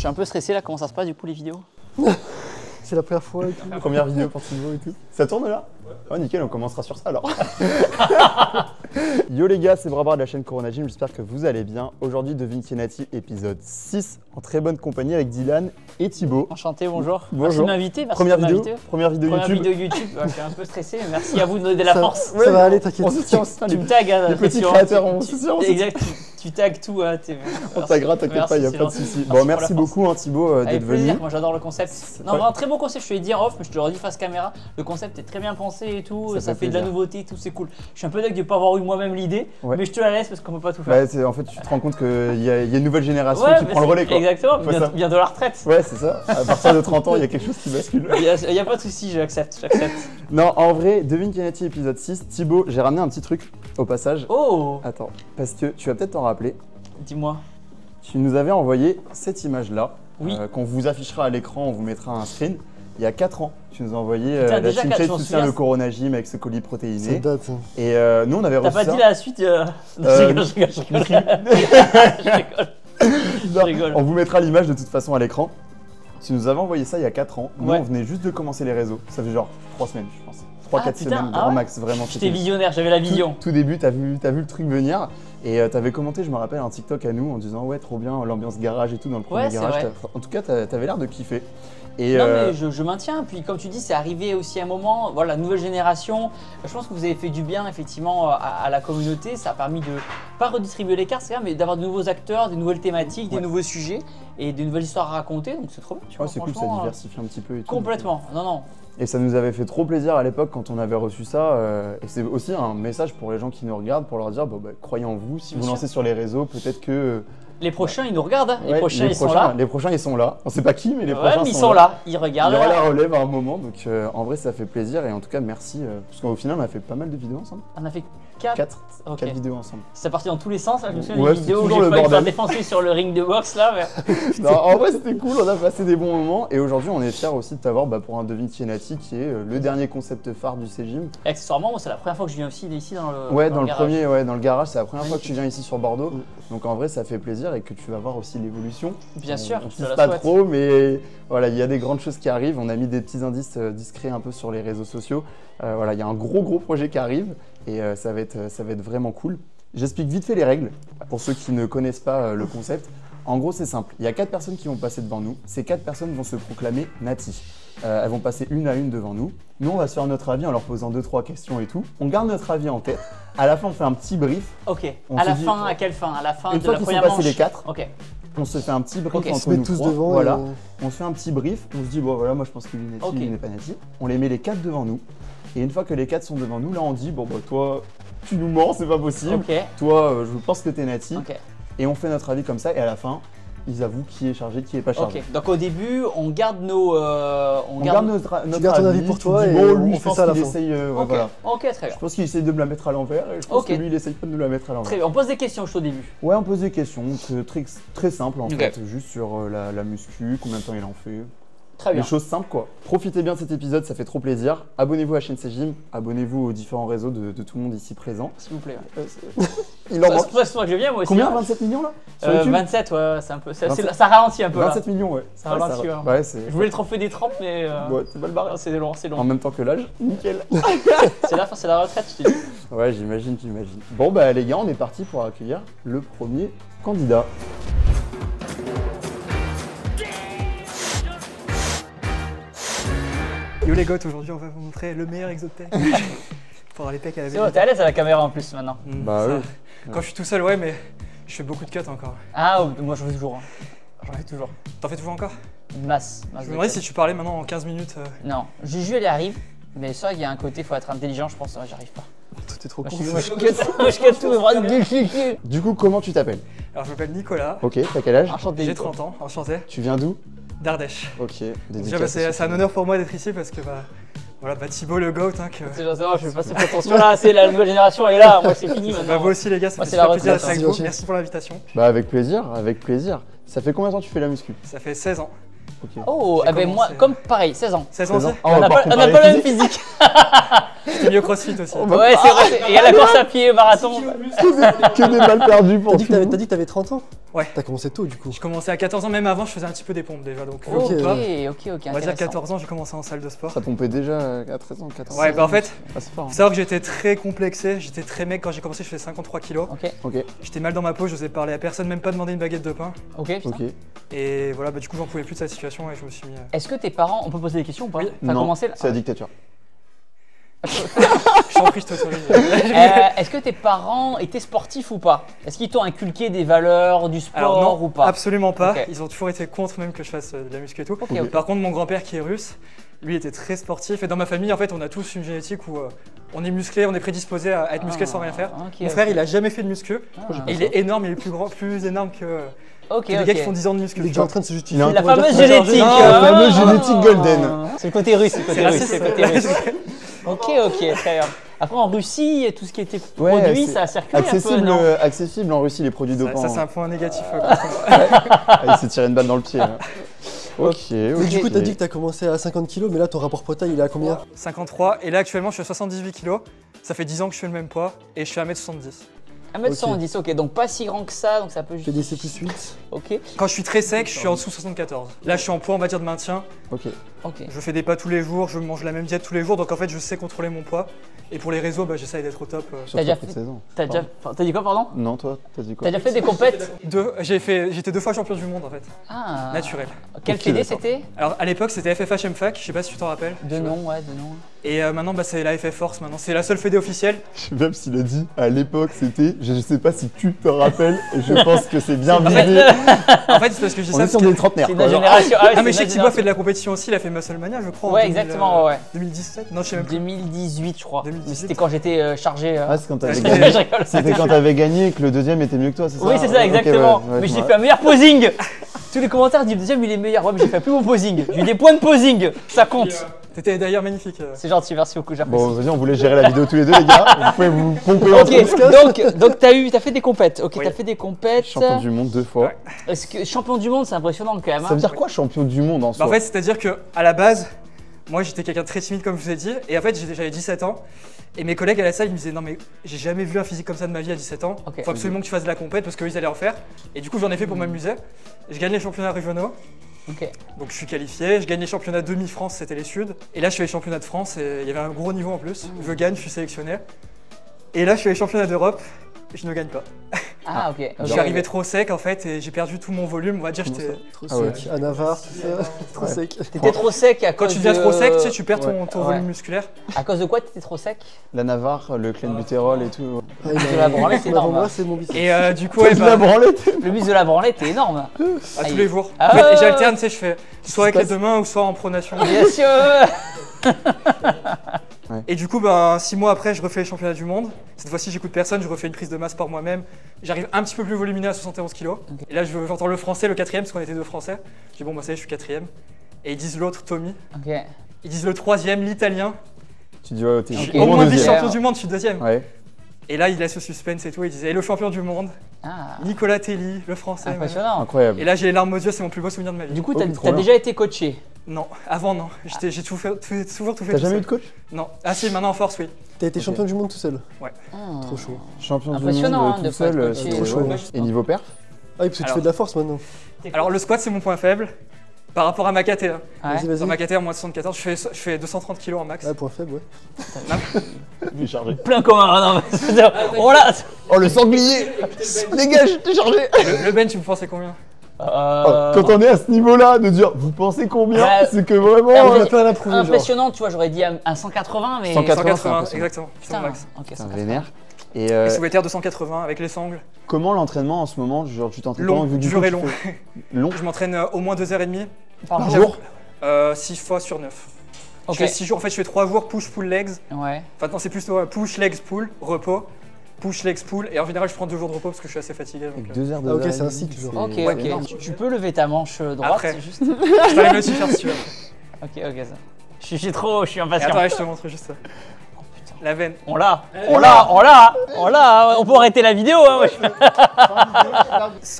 suis un peu stressé là, comment ça se passe du coup les vidéos? C'est la première fois et tout. Première vidéo pour Thibaut et tout. Ça tourne là? Ouais. Oh nickel, on commencera sur ça alors. Yo les gars, c'est Brabar de la chaîne Corona Gym, j'espère que vous allez bien. Aujourd'hui, Devine qui est Nati, épisode 6, en très bonne compagnie avec Dylan et Thibaut. Enchanté, bonjour. Bonjour. Merci de m'inviter. Première vidéo YouTube. Première vidéo YouTube. Je suis un peu stressé, mais merci à vous de me donner de la force. Ça va aller, t'inquiète. On se tient, Tu me tags, les petits créateurs, on se tient. Exact, tu tags tout. On taguera, t'inquiète pas, il n'y a pas de souci. Bon, merci beaucoup Thibaut d'être venu. Moi j'adore le concept. Non, un très beau concept, je te l'ai dit en off, mais je te le redis face caméra. Le concept est très bien pensé et tout, ça fait de la nouveauté et tout, c'est cool. Je suis un peu deg de ne pas avoir eu moi-même l'idée, mais je te la laisse parce qu'on peut pas tout faire. En fait, tu te rends compte qu'il y a une nouvelle génération qui prend le relais. Quoi. Exactement, vient de la retraite. Ouais, c'est ça. À partir de 30 ans, il y a quelque chose qui bascule. Il n'y a pas de souci, j'accepte. Non, en vrai, Devine qui est Nati, épisode 6. Thibaut, j'ai ramené un petit truc au passage. Oh! Attends, parce que tu vas peut-être t'en rappeler. Dis-moi. Tu nous avais envoyé cette image-là, oui. Qu'on vous affichera à l'écran, on vous mettra un screen. Il y a 4 ans, tu nous as envoyé la déjà Team Shade soutient le Corona Gym avec ce colis protéiné. Ça date. Et nous, on avait reçu ça. T'as pas dit la suite Je rigole. On vous mettra l'image de toute façon à l'écran. Tu nous avais envoyé ça il y a 4 ans. Nous, on venait juste de commencer les réseaux. Ça fait genre 3 semaines, je pense. 3-4 semaines, grand max, vraiment. J'étais visionnaire, j'avais la vision. Tout début, t'as vu le truc venir. Et t'avais commenté, je me rappelle, un TikTok à nous en disant ouais, trop bien, l'ambiance garage et tout dans le premier garage. En tout cas, t'avais l'air de kiffer. Et non mais je maintiens, puis comme tu dis, c'est arrivé aussi à un moment, voilà, la nouvelle génération, je pense que vous avez fait du bien effectivement à la communauté, ça a permis de pas redistribuer les cartes, mais d'avoir de nouveaux acteurs, des nouvelles thématiques, des nouveaux sujets et des nouvelles histoires à raconter, donc c'est trop bien. C'est cool, ça diversifie un petit peu et tout. Complètement, non. Et ça nous avait fait trop plaisir à l'époque quand on avait reçu ça. Et c'est aussi un message pour les gens qui nous regardent, pour leur dire croyez en vous, si vous lancez sur les réseaux, peut-être que… Les prochains, ils nous regardent, hein. Les prochains, ils sont là. Les prochains, ils sont là. On sait pas qui, mais les prochains ils sont là. Ils regardent. Il y aura la relève à un moment, donc en vrai, ça fait plaisir. Et en tout cas, merci. Parce qu'au final, on a fait pas mal de vidéos ensemble. On a fait 4 vidéos ensemble. C'est parti dans tous les sens. Là, je me souviens des vidéos où j'ai failli me faire défoncer sur le ring de boxe là. Mais... non, en vrai, c'était cool. On a passé des bons moments. Et aujourd'hui, on est fiers aussi de t'avoir pour un Devine qui est Nati, qui est le dernier concept phare du C-Gym. Accessoirement, c'est la première fois que je viens aussi ici dans le Ouais, dans le premier, dans le garage. C'est la première fois que tu viens ici sur Bordeaux. Donc en vrai, ça fait plaisir et que tu vas voir aussi l'évolution. Bien sûr, on ne pas trop, mais voilà, il y a des grandes choses qui arrivent. On a mis des petits indices discrets un peu sur les réseaux sociaux. Voilà, il y a un gros projet qui arrive et ça va être vraiment cool. J'explique vite fait les règles pour ceux qui ne connaissent pas le concept. En gros, c'est simple. Il y a 4 personnes qui vont passer devant nous. Ces 4 personnes vont se proclamer Nati. Elles vont passer une à une devant nous. Nous, on va se faire notre avis en leur posant 2-3 questions et tout. On garde notre avis en tête. À la fin, on fait un petit brief. Ok. À quelle fin? À la fin de la première manche. Une fois qu'ils sont passés les 4. Ok. On se fait un petit brief entre nous 3. Voilà. On se fait un petit brief. On se dit bon voilà, moi je pense qu'il est Nati, il n'est pas Nati. On les met les 4 devant nous. Et une fois que les 4 sont devant nous, là on dit bon toi tu nous mens, c'est pas possible. Toi je pense que t'es Nati. Et on fait notre avis comme ça et à la fin, ils avouent qui est chargé, qui est pas chargé. Donc au début, on garde notre avis pour toi et lui, on fait ça à la fin. Voilà. Ok, très bien. Je pense qu'il essaye de me la mettre à l'envers et je pense que lui, il essaye pas de nous la mettre à l'envers. Très bien. On pose des questions au début. Ouais, on pose des questions, très simple en fait, juste sur la muscu, combien de temps il en fait. Très bien. Des choses simples quoi. Profitez bien de cet épisode, ça fait trop plaisir. Abonnez-vous à la chaîne C-Gym, abonnez-vous aux différents réseaux de tout le monde ici présent. S'il vous plaît. Il en manque. C'est toi que je viens moi aussi. Combien 27 millions là sur YouTube 27 ouais, c'est un peu. Ça ralentit un peu. 27 millions ouais. Ça ralentit. Ouais, je voulais le trophée des 30 mais. Ouais, c'est mal barré. C'est long. En même temps que l'âge, nickel. C'est la retraite, je te dis. Ouais, j'imagine. Bon les gars, on est parti pour accueillir le premier candidat. Yo les gars, aujourd'hui on va vous montrer le meilleur exotech pour avoir les pecs à la C'est bon, t'es à l'aise à la caméra en plus maintenant. Bah oui. Quand je suis tout seul, ouais, mais je fais beaucoup de cuts encore. Ah, moi j'en fais toujours. J'en fais toujours. T'en fais toujours encore? Une masse. Je me demandais si tu parlais maintenant en 15 minutes. Non, Juju elle arrive, mais ça il y a un côté, faut être intelligent, je pense, j'arrive pas. Toi t'es trop con. Moi je cut tout. Du coup, comment tu t'appelles? Alors je m'appelle Nicolas. Ok, t'as quel âge? Enchanté. J'ai 30 ans, enchanté. Tu viens d'où? D'Ardèche. Ok, déjà c'est un honneur pour moi d'être ici parce que voilà, Thibaut le GOAT. C'est gentil, je vais pas cette attention là, c'est la nouvelle génération elle est là, moi c'est fini maintenant. Vous aussi les gars, ça fait super plaisir d'être avec vous. Merci pour l'invitation. Bah avec plaisir. Ça fait combien de temps que tu fais la muscu? Ça fait 16 ans. Okay. Oh, ben moi, comme pareil, 16 ans. 16 ans aussi. On n'a pas la même physique. J'étais mieux crossfit aussi. Ouais, c'est vrai. Et il y a la course à pied, marathon. Que des balles perdues pour T'as dit tout le monde. que t'avais 30 ans? Ouais. T'as commencé tôt du coup. J'ai commencé à 14 ans, même avant, je faisais un petit peu des pompes déjà. Donc, Ok, Ok. ok. on va dire 14 ans, j'ai commencé en salle de sport. Ça pompait déjà à 13 ans, 14 ans. Ouais, bah en fait, Ah, c'est fort. faut savoir que j'étais très complexé, j'étais très mec. Quand j'ai commencé, je faisais 53 kilos. Ok, Ok, J'étais mal dans ma peau, je n'osais parler à personne, même pas demander une baguette de pain. ok. putain. ok. Et voilà, bah du coup, j'en pouvais plus de cette situation et je me suis mis. Est-ce que tes parents, on peut poser des questions ou pas? Oui. T'as Non, commencé c'est la dictature. Je t'en prie, je t'autorise. Est-ce que tes parents étaient sportifs ou pas? Est-ce qu'ils t'ont inculqué des valeurs du sport Alors non, ou pas? absolument pas. Ok. Ils ont toujours été contre même que je fasse de la muscu et tout. Ok, ok. Par contre, mon grand-père qui est russe, lui était très sportif. Et dans ma famille, en fait, on a tous une génétique où on est musclé, on est prédisposé à être musclé sans rien faire. Ok, Mon ok. frère, il a jamais fait de muscu. Ah. Et il est énorme, il est plus grand, plus énorme que Ok, les ok. gars qui font 10 ans de muscu. Il est déjà en train de se justifier. Il a un- La pour dire fameuse qu'il va génétique. changer. Non, la hein. fameuse génétique golden. C'est le côté russe, c'est le côté C'est russe, raciste. c'est le côté russe. Ok, ok, très bien. Après en Russie, tout ce qui était Ouais, produit, c'est ça a circulé un peu, Accessible, non? accessible en Russie, les produits Ça, dopants. c'est un point négatif. Ah, il s'est tiré une balle dans le pied. Là. Ok, Mais ok. du coup, t'as dit que t'as commencé à 50 kg, mais là ton rapport poids-taille il est à combien? 53. Et là, actuellement, je suis à 78 kg. Ça fait 10 ans que je fais le même poids et je suis à 1m70. 1m70, ok, donc pas si grand que ça, donc ça peut juste. PDC plus 8. Ok, Quand je suis très sec, je suis en dessous de 74. Là, je suis en poids, on va dire, de maintien. Ok. ok. Je fais des pas tous les jours, je mange la même diète tous les jours, donc en fait, je sais contrôler mon poids. Et pour les réseaux, bah, j'essaye d'être au top. Surtout déjà après fait- 16 ans. T'as déjà... T'as dit quoi, pardon? Non, toi, t'as dit quoi? T'as déjà fait des compètes? J'étais 2 fois champion du monde en fait, Ah. naturel. Quel Ok, fédé d'accord. c'était? Alors à l'époque, c'était FFH MFAC, je sais pas si tu t'en rappelles. De nom, ouais, de nom. Et maintenant, bah, c'est la FF Force maintenant. C'est la seule fédé officielle. Même s'il a dit à l'époque, c'était. Je sais pas si tu te rappelles, et je pense que c'est bien En fait, visé. En fait, c'est parce que je dis On ça est sur parce que... des trentenaires. C'est quoi, notre genre. génération. Ah, ouais, Ah c'est mais je sais notre que Thibaut a fait de la compétition aussi, il a fait Musclemania je crois. Ouais, en 2000, exactement, ouais. 2017 Non, je sais même plus. 2018, je crois. 2018. Mais c'était quand j'étais chargé. Ah, c'est quand t'avais Je gagné. Je rigole. C'était quand t'avais gagné et que le deuxième était mieux que toi, c'est ça? Oui, c'est ça, Ok, exactement. ouais, ouais, Mais je j'ai me fait un meilleur posing. Tous les commentaires disent le deuxième il est meilleur. Ouais, mais j'ai fait plus mon posing. J'ai eu des points de posing. Ça compte. T'étais d'ailleurs magnifique. C'est gentil, merci beaucoup, j'apprécie. Bon, vas-y, on voulait gérer la vidéo tous les deux, les gars. Vous pouvez vous pomper entre Ok, donc t'as fait des compètes. Ok, Oui. t'as fait des compètes. Champion du monde 2 fois. Ouais. Est-ce que champion du monde, c'est impressionnant quand même. Ça veut dire quoi, champion du monde en Bah, soi? en fait, c'est-à-dire que à la base, moi j'étais quelqu'un de très timide comme je vous ai dit, et en fait j'avais 17 ans, et mes collègues à la salle ils me disaient non mais j'ai jamais vu un physique comme ça de ma vie à 17 ans, Ok. faut absolument que tu fasses de la compète parce qu'eux ils allaient en faire, et du coup j'en ai fait pour m'amuser, je gagne les championnats régionaux, Ok. donc je suis qualifié, je gagne les championnats demi-France, c'était les Suds, et là je fais les championnats de France, et il y avait un gros niveau en plus, je gagne, je suis sélectionné, et là je fais les championnats d'Europe, et je ne gagne pas. Ah, ok. Je suis arrivé trop sec en fait, et j'ai perdu tout mon volume, on va dire j'étais... Trop Ah ouais. sec. À Navarre, tout ça. Trop sec. T'étais trop sec à Quand cause tu deviens de- trop sec, tu sais, tu perds ton Ouais. volume musculaire. À cause de quoi t'étais trop sec? La Navarre, le clenbutérol et tout. Ah, De la branlette, c'est énorme. Moi, c'est mon biceps. Et du coup, ouais, De la bah, branlette. Le muscle de la branlette est énorme. à tous les jours. Ah En fait, ouais. et j'alterne, tu sais, je fais soit avec se les deux mains ou soit en pronation. Bien sûr. Et du coup, ben, 6 mois après, je refais les championnats du monde. Cette fois-ci, j'écoute personne, je refais une prise de masse par moi-même. J'arrive un petit peu plus volumineux à 71 kg. Et là, j'entends le français, le quatrième, parce qu'on était deux français. Je dis bon, bah ça y est, je suis quatrième. Et ils disent l'autre, Tommy. Ok. Ils disent le troisième, l'italien. Tu dis, ouais, t'es Je suis Ok. au moins deuxième. vice-champion du monde, je suis deuxième. Ouais. Et là, il laisse le suspense et tout. Il disait et le champion du monde, Ah, Nicolas Telly, le français. impressionnant. Incroyable. Et là, j'ai les larmes aux yeux, c'est mon plus beau souvenir de ma vie. Du coup, Oh, t'as trop t'as bien. déjà été coaché. Non, avant non. J'ai toujours tout fait. T'as tout jamais eu seul. de coach? Non. Ah si, maintenant en force, oui. T'as été champion du monde tout seul. Ah. Trop chaud. Champion du Impressionnant, monde hein, de tout pas être seul, coaché. c'est Trop chaud. ouais. Et niveau perf? Ah oui, parce que tu Alors- fais de la force maintenant. Alors le squat, c'est mon point faible. Par rapport à ma KT. Hein. Ouais. Vas-y, Dans vas-y. ma KT, en moins de 74, je fais 230 kg en max. Ouais, point faible, ouais. Il est chargé. Plein commun. Non, mais- oh là. Oh, le sanglier! Dégage, t'es chargé! Le bench, vous pensez combien? Oh, quand on est à ce niveau-là, de dire vous pensez combien? Ouais. C'est que vraiment. Ah, On ouais. a plus rien à prouver, genre. Impressionnant, tu vois, j'aurais dit un 180, mais. 180, 180, c'est impressionnant. exactement. C'est Putain, mon max. ok, Ça 180. vénère. Et Et sous terre 280 avec les sangles. comment l'entraînement en ce moment? Genre, tu t'entraînes Long, comment, vu que du dur coup, et tu long. fais- Long? Je m'entraîne au moins 2h30 Par jour? 6 fois sur 9. Ok. Je fais 6 jours, en fait je fais 3 jours push pull legs. Ouais. Enfin non, c'est plutôt push legs pull, repos, push legs pull et en général je prends 2 jours de repos parce que je suis assez fatigué. Donc, Avec 2 heures de. Ah, ok, c'est un cycle, genre. Ok, c'est ok. énorme. Tu peux lever ta manche droite, Après. c'est juste. je t'arrive le t-shirt si tu veux. Ok, ok, ça. Je suis Et impatient. attends, ouais, je te montre juste ça. Oh putain. La veine. On l'a, on peut arrêter la vidéo. Hein,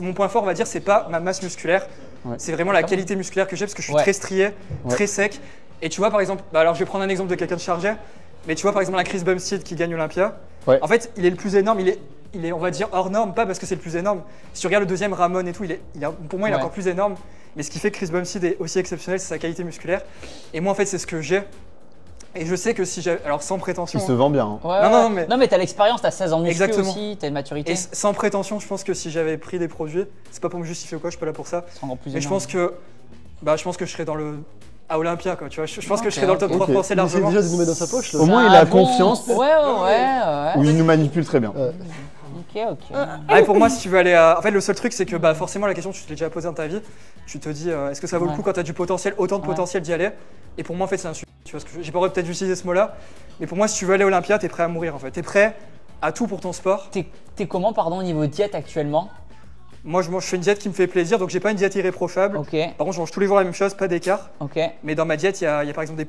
Mon point fort, on va dire, c'est pas ma masse musculaire, Ouais. c'est vraiment la qualité musculaire que j'ai parce que je suis Ouais. très strié, très sec. Et tu vois, par exemple, bah alors je vais prendre un exemple de quelqu'un de chargé. Mais tu vois, par exemple, la Chris Bumstead qui gagne Olympia, Ouais. en fait, il est le plus énorme. Il est, on va dire, hors norme, pas parce que c'est le plus énorme. Si tu regardes le deuxième, Ramon et tout, pour moi, il est Ouais. encore plus énorme. Mais ce qui fait que Chris Bumstead est aussi exceptionnel, c'est sa qualité musculaire. Et moi, en fait, c'est ce que j'ai. Et je sais que si j'ai. Alors, sans prétention. Il se vend bien. Hein. Ouais, Non, ouais. mais- t'as l'expérience, t'as 16 ans de muscu Exactement. aussi, t'as une maturité. Et sans prétention, je pense que si j'avais pris des produits, c'est pas pour me justifier ou quoi, je suis pas là pour ça. C'est encore plus Mais je énorme. pense que je serais dans le. À Olympia, quoi. Tu vois, je pense que je serais Ok, dans le top ok. 3 français Il essaie largement. déjà de nous mettre dans sa poche là. Au moins, il a confiance. Ouais. Ou il nous manipule très bien. Ok. Ah, et pour moi, si tu veux aller à. En fait, le seul truc, c'est que bah, forcément, la question, tu te l'as déjà posée dans ta vie. Tu te dis, est-ce que ça vaut le Ouais. coup quand tu as du potentiel, autant de Ouais. potentiel d'y aller. Et pour moi, en fait, c'est un sujet. Tu vois, j'ai pas le droit peut-être d'utiliser ce mot-là. Mais pour moi, si tu veux aller à Olympia, t'es prêt à mourir en fait. T'es prêt à tout pour ton sport. T'es comment, pardon, au niveau diète actuellement? Moi, je fais une diète qui me fait plaisir, donc j'ai pas une diète irréprochable. Ok, Par contre, je mange tous les jours la même chose, pas d'écart. ok. Mais dans ma diète, il y a par exemple des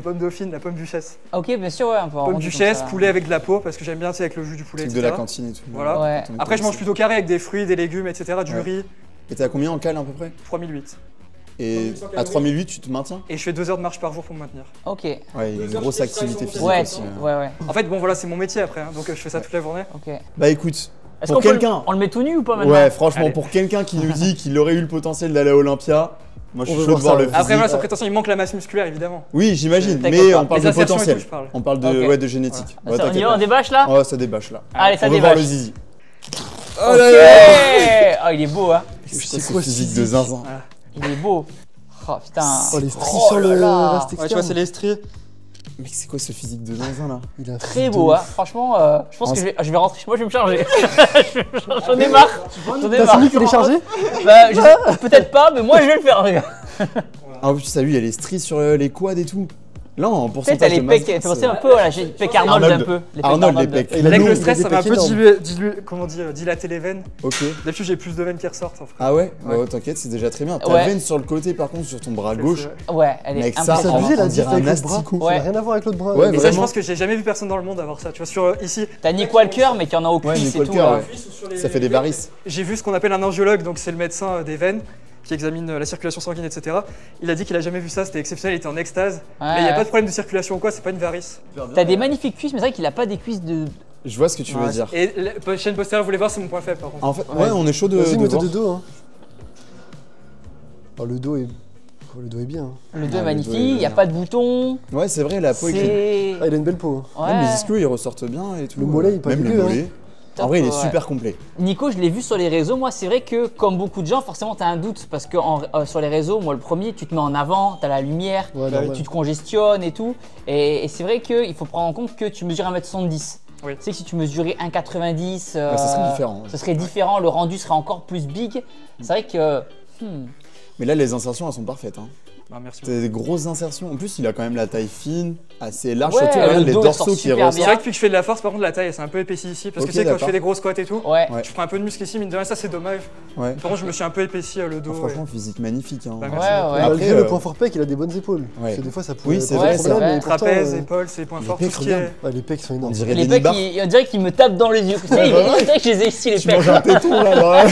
pommes dauphines, la pomme duchesse. Ok, bien sûr, ouais, un peu Pomme arrondi duchesse, comme ça. poulet avec de la peau, parce que j'aime bien, tu sais, avec le jus du poulet, Truc etc. de la cantine et tout. Voilà. Ouais. Quand on est Après, je mange petit. plutôt carré avec des fruits, des légumes, etc. Du Ouais. riz, Et t'es à combien en cale à peu près? 3008. Et à 3008, tu te maintiens? Et je fais 2 heures de marche par jour pour me maintenir. Ok. Ouais, il y a une grosse activité physique Ouais, aussi. ouais. En fait, bon, voilà, c'est mon métier après, hein, donc je fais ça toute la journée. Ok. Bah écoute, Est-ce pour qu'on peut quelqu'un. on le met tout nu ou pas maintenant? Ouais, franchement, Allez. pour quelqu'un qui nous dit qu'il aurait eu le potentiel d'aller à Olympia, moi je On suis veut chaud de voir voir ça, le ouais. physique. Après, voilà, sans prétention, il manque la masse musculaire, évidemment. Oui, j'imagine, T'inquiète mais pas. on parle Les de assertions et potentiel. tout, je parle. On parle de, Ok. ouais, de génétique. Ouais, On y t'inquiète va, on pas. débâche là? Ouais, ça débâche là. Allez, ça On veut voir le débâche. zizi. Ok. Oh là là. Oh, il est beau, hein. C'est quoi quoi ce ce physique physique de zinzin? Il est beau. Oh putain. Oh, les stries Oh sur là le là. reste externe. Ouais, tu vois, c'est les stries. Mais c'est quoi ce physique de zinzin là? Il a un Très physique beau, de hein. ouf. Franchement, je pense que je vais rentrer chez moi, je vais me charger. J'en ai marre. J'en ai T'as marre. fini qu'il est chargé? Bah, peut-être pas, mais moi je vais le faire, les gars. Ah, en plus, t'as vu, il y a les stries sur les quads et tout. Là, en Tu sais, pourcentage t'as de les masse pecs, ça fait grasse, penser un peu à la pec Arnold un peu. Les pecs Arnold, les d'Arnold. pecs. Il a Avec l'eau, le il a stress, des ça m'a un pecs peu énormes. comment on dit, dilaté les veines. Ok. D'habitude, j'ai plus de veines qui ressortent. En fait. Ah ouais? Ouais. Bah, t'inquiète, c'est déjà très bien. Ta Ouais. veine sur le côté, par contre, sur ton bras gauche. Ouais, elle est Mec, ça, C'est impressionnante. abusé la on diff dirait avec un l'autre bras. asticot. Ça Ouais. n'a rien à voir avec l'autre bras. Ouais, Et ça, je vraiment. pense que j'ai jamais vu personne dans le monde avoir ça. Tu vois, ici, T'as Nick Walker, mais qui en a au Ouais, cuisse Nick et tout. Walker, là. ouais. Ça fait des varices. j'ai vu ce qu'on appelle un angiologue, donc c'est le médecin des veines qui examine la circulation sanguine, etc. Il a dit qu'il a jamais vu ça, c'était exceptionnel, il était en extase. mais il n'y a Ouais. pas de problème de circulation ou quoi, c'est pas une varice. T'as des magnifiques cuisses, mais c'est vrai qu'il a pas des cuisses de. Je vois ce que tu veux dire. Et la chaîne postérieure, vous voulez voir, c'est mon point faible par contre. En fait, ouais, on est chaud de Vas-y, mets-toi voir. de dos. Hein. Oh, le dos est bien. Hein. Le dos Ah, est le magnifique, dos est il n'y a bien. pas de boutons. Ouais, c'est vrai, la peau est clean. C'est. Ah, il a une belle peau. Hein. Ouais. Même les ischios, ils ressortent bien et tout. Le mollet, il est pas Même le dégueu, hein. mollet. En Top, vrai, il est ouais. super complet. Nico, je l'ai vu sur les réseaux. Moi, c'est vrai que, comme beaucoup de gens, forcément, tu as un doute parce que sur les réseaux, moi, le premier, tu te mets en avant, tu as la lumière, Ouais, normal. tu te congestionnes et tout. Et c'est vrai qu'il faut prendre en compte que tu mesures 1m70. Oui. Tu sais que si tu mesurais 1,90, Bah, ça serait différent. ce serait différent, le rendu serait encore plus big. C'est vrai que. Mais là, les insertions, elles sont parfaites. Hein. Ah, merci. C'est des grosses insertions. En plus, il a quand même la taille fine, assez large. Ouais, Surtout, le regarde les dos, il dorsaux sort qui super C'est ressortent. bien. vrai que depuis que je fais de la force, par contre, la taille, c'est un peu épaissie ici. Parce Ok, que tu sais, quand je d'accord. fais des grosses squats et tout, Ouais. Ouais. je prends un peu de muscle ici, mine de rien, ça c'est dommage. Ouais. Par contre, je me suis un peu épaissi le dos. Franchement, physique magnifique. Hein. Bah, Ouais, merci. ouais. Après, Malgré le point fort pec, il a des bonnes épaules. Ouais. Parce que des fois, ça pouvait Oui, c'est poser vrai, problème, c'est vrai. mais pourtant, Trapèze, épaules, c'est les points les forts. pecs, Tout ce qui est. regarde. ouais, les pecs sont On énormes. dirait Les des pecs, nibards. on dirait qu'ils me tapent dans les yeux. Tu sais, on dirait que je les ai ici, les Tu pecs. manges un téton là. Ouais.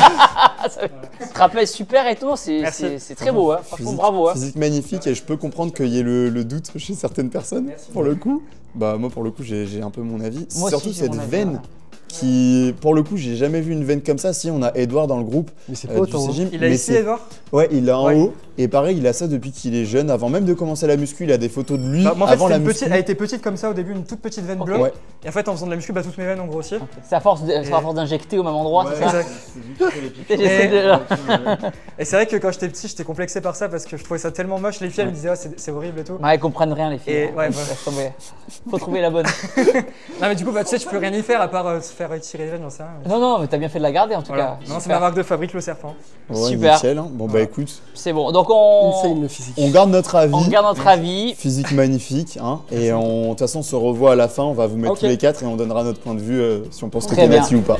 Trapèze super et tout, c'est Merci. très beau. Hein. Franchement, bravo. Hein. Physique magnifique et je peux comprendre qu'il y ait le doute chez certaines personnes. Pour le coup, bah moi pour le coup j'ai un peu mon avis. Moi Surtout aussi, j'ai cette mon avis, veine voilà. qui, pour le coup, j'ai jamais vu une veine comme ça. Si on a Edouard dans le groupe Mais c'est pas du autant. hein. C-Gym, Il a mais ici, c'est- Edouard Ouais, il l'a en Ouais. haut. Et pareil, il a ça depuis qu'il est jeune. Avant même de commencer la muscu, il a des photos de lui Bah, moi, en fait, avant c'était la une muscu. petite, elle était petite comme ça au début, une toute petite veine Ok. bleue. Ouais. Et en fait, en faisant de la muscu, bah, toutes mes veines ont grossi. C'est à force d'injecter au même endroit, c'est ça Exact. J'essaie de- Et c'est vrai que quand j'étais petit, j'étais complexé par ça parce que je trouvais ça tellement moche. Les filles, elles me disaient, ah, c'est horrible et tout. Ouais, ils comprennent rien, les filles. Et hein. ouais, Laisse tomber. Faut trouver la bonne. Non, mais du coup, bah, tu sais, tu peux rien y faire à part se faire tirer les veines, j'en sais rien. Non, non, mais t'as bien fait de la garder en tout Voilà. cas. Non, c'est Super. ma marque de fabrique, le serpent. Ouais, Super. nickel, hein. Bon bah écoute, C'est bon. Donc on Insane le physique. on garde notre avis. garde notre avis. Physique magnifique, hein. Et de toute façon, on se revoit à la fin. On va vous mettre Ok. tous les quatre et on donnera notre point de vue si on pense que Très t'es bien. Nati ou pas.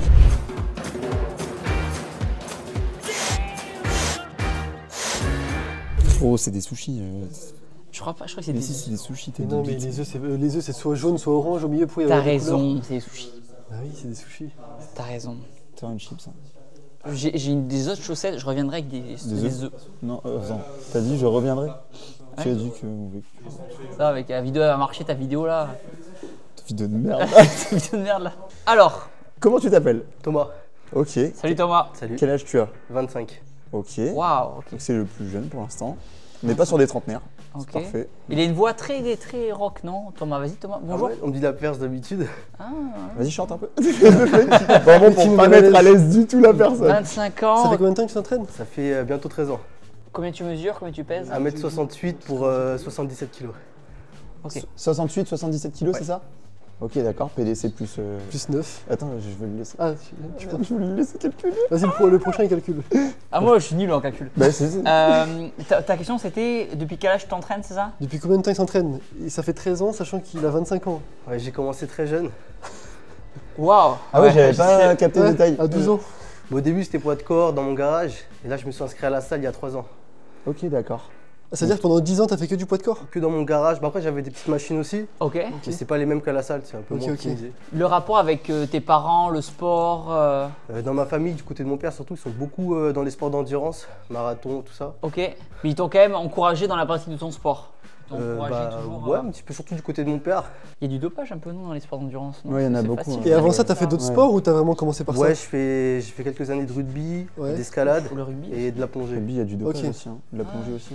Oh, c'est des sushis. Je crois pas, je crois que c'est Mais des. si, c'est des sushis, t'es Mais non, mais débile. les œufs, c'est soit jaune, soit orange. Au milieu, pour y T'as avoir des couleurs. raison, c'est des sushis. Ah oui, c'est des sushis. T'as raison. C'est une chips, hein. J'ai des autres chaussettes, je reviendrai avec des œufs. Non, attends. T'as dit je reviendrai Tu Ouais. as dit que... Ça, avec la vidéo, elle va marcher ta vidéo là. Vidéo de merde. Cette vidéo de merde là. Alors, Comment tu t'appelles? Thomas, Ok. salut Thomas. salut. Quel âge tu as? 25. Ok. Waouh, ok. Donc c'est le plus jeune pour l'instant. On n'est pas sur des trentenaires. Ok. C'est parfait. Il a une voix très rock, non Thomas, vas-y Thomas, bonjour. Ah ouais, on me dit la Perse d'habitude. Ah, Vas-y, chante un peu. Vraiment pour pas mettre à l'aise du tout la personne. 25 Ça ans. fait combien de temps que tu t'entraînes? Ça fait bientôt 13 ans. Combien tu mesures? Combien tu pèses? 1m68 pour 77 kg. Ok. 68, 77 kilos, Ouais. c'est ça? Ok, d'accord. PDC plus. Plus 9. Attends, je vais le laisser. Ah, Je voulais le laisser calculer. vas-y, le prochain il calcule. Ah, moi je suis nul en calcul. Bah, c'est Ta question c'était depuis quel âge tu t'entraînes, c'est ça? Depuis combien de temps il s'entraîne? Et ça fait 13 ans, sachant qu'il a 25 ans. Ouais, j'ai commencé très jeune. Waouh. Ah ouais, j'avais pas capté le Ouais, détail. à 12 ans. Bon, au début, c'était poids de corps dans mon garage. Et là, je me suis inscrit à la salle il y a 3 ans. Ok, d'accord. C'est-à-dire que pendant 10 ans, t'as fait que du poids de corps? Que dans mon garage. Bah, après, j'avais des petites machines aussi. Ok. Mais c'est pas les mêmes qu'à la salle, c'est un peu Ok, moins ok. optimisé. Le rapport avec tes parents, le sport. Dans ma famille, du côté de mon père, surtout, ils sont beaucoup dans les sports d'endurance, marathon, tout ça. Ok. Mais ils t'ont quand même encouragé dans la pratique de ton sport. Ils t'ont encouragé toujours, ouais, un petit peu, surtout du côté de mon père. Il y a du dopage un peu non dans les sports d'endurance. non Ouais, il y en a C'est beaucoup, facile. hein. Et avant ça, t'as fait d'autres Ouais. sports ou t'as vraiment commencé par Ouais, ça? j'ai fait quelques années de rugby, Ouais. d'escalade Le rugby, et de la plongée. Rugby, il y a du dopage Ok. aussi. Hein. De la plongée aussi.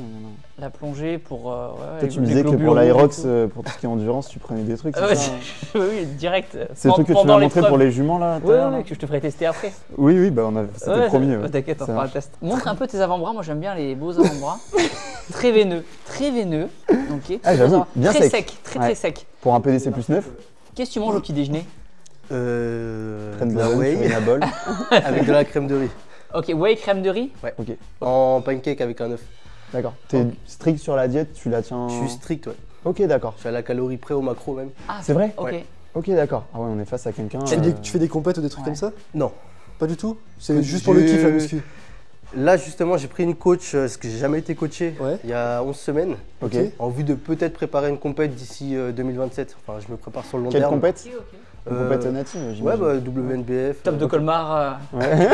la plongée pour. Ouais, Toi, tu me les disais que globules pour rouges et l'aérox, tout. pour tout ce qui est endurance, tu prenais des trucs. Ah ouais, C'est ça, hein. oui, direct. C'est le truc que tu Pendant m'as montré l'épreuve. pour les juments là tout à Ouais, l'heure, ouais, là que je te ferai tester après. Oui, bah c'était Ouais, le premier. ouais, ouais. T'inquiète, on Ça fera le marche. test. Montre un peu tes avant-bras, moi j'aime bien les beaux avant-bras. Très veineux, très veineux. Ok. Ah, j'avoue, bien très sec. très Ouais. très sec. Pour un PDC plus 9, Qu'est-ce que tu manges au petit déjeuner? crème De de la whey farine à bol. avec de la crème de riz. Ok, whey, crème de riz. Ok, En pancake avec un œuf. d'accord. T'es strict sur la diète, tu la tiens. Je suis strict, ouais. Ok, d'accord. Je suis à la calorie près au macro même. Ah, C'est vrai? Ok. Ouais. Ok, d'accord. Ah ouais, on est face à quelqu'un. Tu fais des compètes ou des trucs Ouais. comme ça? Non. Pas du tout? C'est Que juste pour le je- kiff la muscu. Là, justement, j'ai pris une coach, parce que j'ai jamais été coaché, Ouais. il y a 11 semaines, Ok. en vue de peut-être préparer une compète d'ici 2027. Enfin, je me prépare sur le long Quelle terme. compète? Ok, ok. Une compète native, Ouais, j'imagine. bah, WNBF. Top de Colmar Ouais.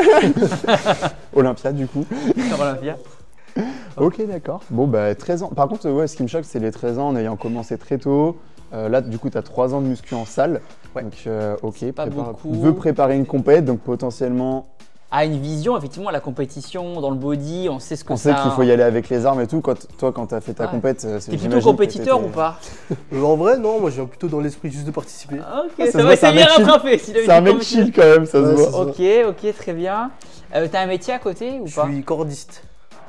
Olympiade du coup. sur Olympia. Ok, d'accord. Bon, bah 13 ans. Par contre, ouais, ce qui me choque, c'est les 13 ans en ayant commencé très tôt. Là, du coup, tu as 3 ans de muscu en salle. Ouais. Donc, ok, Pas beaucoup. veut préparer une compète, donc potentiellement, A une vision, effectivement, la compétition dans le body, on sait ce que on ça. sait qu'il faut y aller avec les armes et tout. Quand tu as fait ta Ouais. compète, T'es j'imagine plutôt que compétiteur t'étais- ou pas? En vrai, non, moi, je viens plutôt dans l'esprit juste de participer. Ah, ok, Ça se ça voit, va, c'est un c'est bien mec chill. rattrapé. s'il avait C'est un dit mec compétiteur. chill quand même, ça Ouais, se c'est voit. ça. Ok, très bien. T'as un métier à côté ou Je pas? suis cordiste.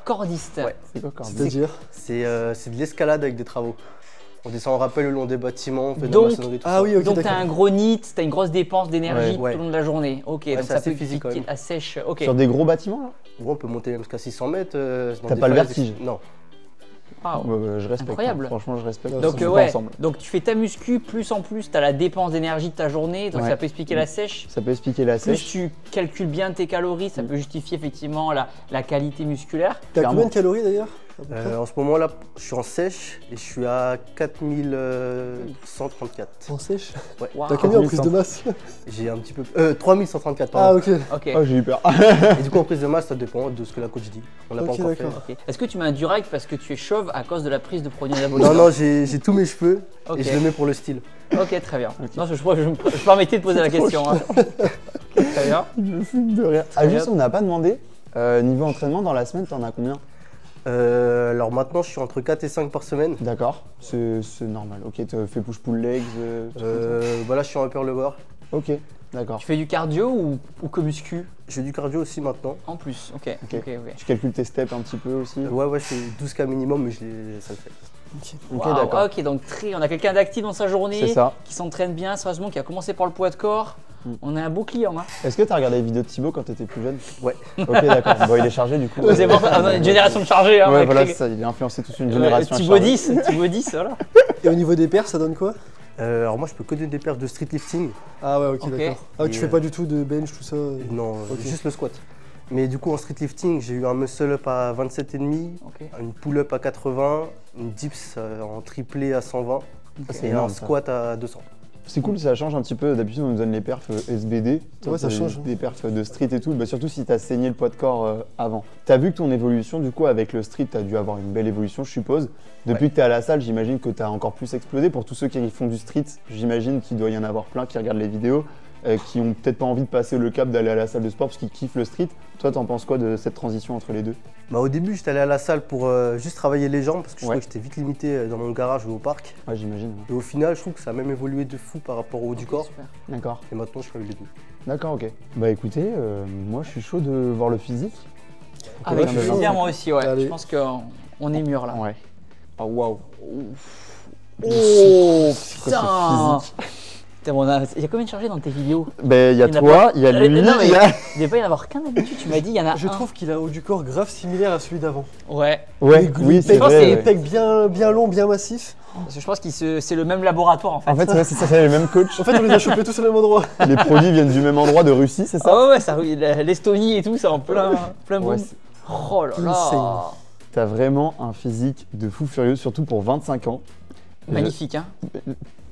Cordiste. Ouais. C'est quoi, Cordy? C'est-à-dire? C'est de l'escalade avec des travaux. On descend en rappel le long des bâtiments, on fait de Donc- la maçonnerie, tout Ah ça. oui, ok, Donc t'as d'accord. un gros NEAT, t'as une grosse dépense d'énergie Ouais. tout Ouais. au long de la journée. Ok, donc c'est ça assez peut physique, quand piquer même. à sèche. Ok. Sur des gros bâtiments là? Ouais, on peut monter jusqu'à 600 mètres. Dans T'as des pas le falaises vertige? Non. Waouh. Je respecte. Incroyable. Hein. Franchement, je respecte. Donc, On Donc joue pas ouais, ensemble. donc tu fais ta muscu, plus en plus t'as la dépense d'énergie de ta journée, donc Ouais. ça peut expliquer la sèche. Ça peut expliquer la Plus sèche. tu calcules bien tes calories, ça peut justifier effectivement la qualité musculaire. T'as Clairement. combien de calories d'ailleurs? à peu près En ce moment-là, je suis en sèche et je suis à 4134. En sèche? Waouh. T'as combien en prise 4100. de masse? J'ai un petit peu. 3134, Ah pardon. ok. Ok. Oh, j'ai eu peur. Et du coup, en prise de masse, ça dépend de ce que la coach dit. On n'a Ok, pas encore fait. d'accord. Ok. Est-ce que tu mets un durag parce que tu es chauve à cause de la prise de produits anabolisants? Non, non, j'ai tous mes cheveux Ok. et je le mets pour le style. Ok, très bien. Non, je me permettais de poser la question. Hein. Ok, très bien. Je me fous de rire. Très Ah, juste, bien. on n'a pas demandé. Niveau entraînement, dans la semaine, t'en as combien? Alors maintenant, je suis entre 4 et 5 par semaine. D'accord, c'est normal. Ok, tu fais push-pull legs. Voilà, je suis en upper lower. Ok, d'accord. Tu fais du cardio ou que muscu? Je fais du cardio aussi maintenant. En plus, ok. Ok. Ok, ok. Tu calcules tes steps un petit peu aussi. Ouais, je fais 12K minimum, mais ça le fait. Ok, Waouh, d'accord. ok, donc on a quelqu'un d'actif dans sa journée, C'est ça. qui s'entraîne bien, sérieusement, qui a commencé par le poids de corps. On a un beau client. Hein. Est-ce que tu as regardé les vidéos de Thibaut quand tu étais plus jeune? Ouais. Ok, d'accord. Bon, il est chargé du coup. C'est bon, on a une génération de chargés. Hein, Ouais, avec voilà, les- c'est ça. Il a influencé toute une génération. à Thibaut charger. 10, Thibaut 10, voilà. Et au niveau des perfs, ça donne quoi? Alors moi, je peux que donner des perfs de street lifting. Ah ouais, ok, Ok. d'accord. Ah, tu Et, fais pas du tout de bench, tout ça? Non, Ok. juste le squat. Mais du coup, en street lifting, j'ai eu un muscle up à 27,5, Ok. une pull up à 80, une dips en triplé à 120 Ah, c'est et énorme, un ça. squat à 200. C'est cool, ça change un petit peu. D'habitude, on nous donne les perfs SBD. Toi, Ouais, ça t'as change. Des perfs de street et tout. Bah, surtout si t'as saigné le poids de corps avant. T'as vu que ton évolution, du coup, avec le street, t'as dû avoir une belle évolution, je suppose. Depuis que t'es à la salle, j'imagine que t'as encore plus explosé. Pour tous ceux qui font du street, j'imagine qu'il doit y en avoir plein qui regardent les vidéos, qui ont peut-être pas envie de passer le cap d'aller à la salle de sport parce qu'ils kiffent le street. Toi, t'en penses quoi de cette transition entre les deux? Bah, au début, j'étais allé à la salle pour juste travailler les jambes parce que je Ouais. trouvais que j'étais vite limité dans mon garage ou au parc. Ouais, j'imagine. Et au final, je trouve que ça a même évolué de fou par rapport au haut du corps. Super. D'accord. Et maintenant, je fais les deux. D'accord, ok. Bah écoutez, moi je suis chaud de voir le physique. Avec Ouais, je suis plaisir, chaud. moi aussi, ouais. Allez. Je pense qu'on est mûr là. Ouais. Oh waouh. Oh ce putain physique? Putain, il y a combien de chargés dans tes vidéos? Ben il y a Il y en a toi, pas. il y a lui, Non, mais il y a... il devait pas y en avoir qu'un d'habitude, tu m'as dit, il y en a Je un. trouve qu'il a un haut du corps grave similaire à celui d'avant. Ouais. Ouais, oui c'est je pense vrai. que Les ouais. pecs bien longs, bien massifs. Parce que je pense que c'est le même laboratoire en fait. En fait, c'est ça, c'est le même coach. En fait, on les a chopés tous au même endroit. Les produits viennent du même endroit de Russie, c'est ça? Ah ouais, ça, l'Estonie et tout, c'est en plein Ouais, boom. c'est- Oh là là. Insane. T'as vraiment un physique de fou furieux, surtout pour 25 ans. Magnifique, hein.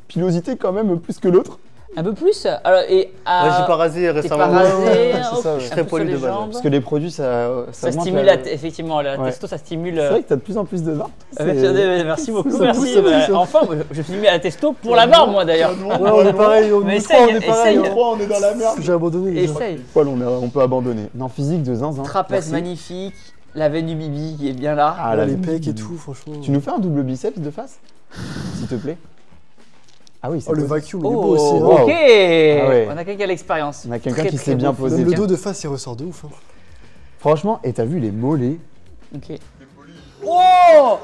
Pilosité quand même plus que l'autre. Un peu plus. Alors, et Ouais, j'ai pas rasé t'es récemment. pas rasé, ouais, hein, c'est ça, ouais. un Je suis peu très sur poilu les de base, jambes. Parce que les produits, ça Ça augmente stimule, effectivement, la Ouais. testo, ça stimule. C'est vrai que t'as de plus en plus de barbe. Merci beaucoup, ça pousse, merci. ça pousse, Bah, ça. Enfin, je me suis mis à la testo pour la barbe, moi d'ailleurs. Ouais, on est pareil. Mais Nous trois, on essaye, est pareil. essaye. hein. on est dans la merde. J'ai abandonné déjà. Essaye. Poil, on peut abandonner. Non, physique de zinzin. Trapèze Merci. magnifique, la veine du bibi qui est bien là. Ah, Ah, la les vie. pecs et tout, franchement. Tu nous fais un double biceps de face, s'il te plaît? Ah oui, c'est Oh, le quoi? vacuum, il est beau aussi. hein. wow. Ok. ouais. On a quelqu'un qui a l'expérience. On a quelqu'un Très, qui très s'est bien beau. posé. Même le Tiens. dos de face, il ressort de ouf. hein. Franchement, et t'as vu les mollets? Ok. Oh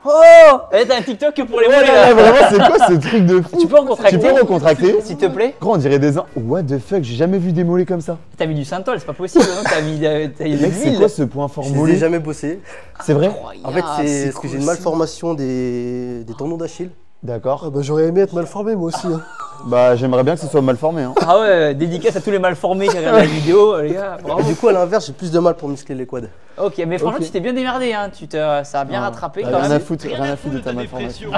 Oh Eh, t'as un TikTok que pour les mollets Ouais, là. vraiment, c'est quoi ce truc de fou? Tu peux recontracter Tu peux recontracter? s'il te plaît? Gros, on dirait des... What the fuck, j'ai jamais vu des mollets comme ça. T'as mis du Synthol, c'est pas possible, non? T'as mis de Mec, c'est l'huile. quoi ce point fort Je les ai mollet? jamais bossé. C'est vrai? En fait, c'est parce que cool, j'ai une malformation des tendons d'Achille. D'accord. Ah bah, j'aurais aimé être mal formé moi aussi. hein. Bah, j'aimerais bien que ce soit mal formé. Hein. Ah ouais, dédicace à tous les malformés qui regardent la vidéo, les gars. Et Bravo. du coup, à l'inverse, j'ai plus de mal pour muscler les quads. Ok, mais franchement, Ok. tu t'es bien démerdé, hein. Ça a bien rattrapé quand Rien même. à foutre de ta malformation.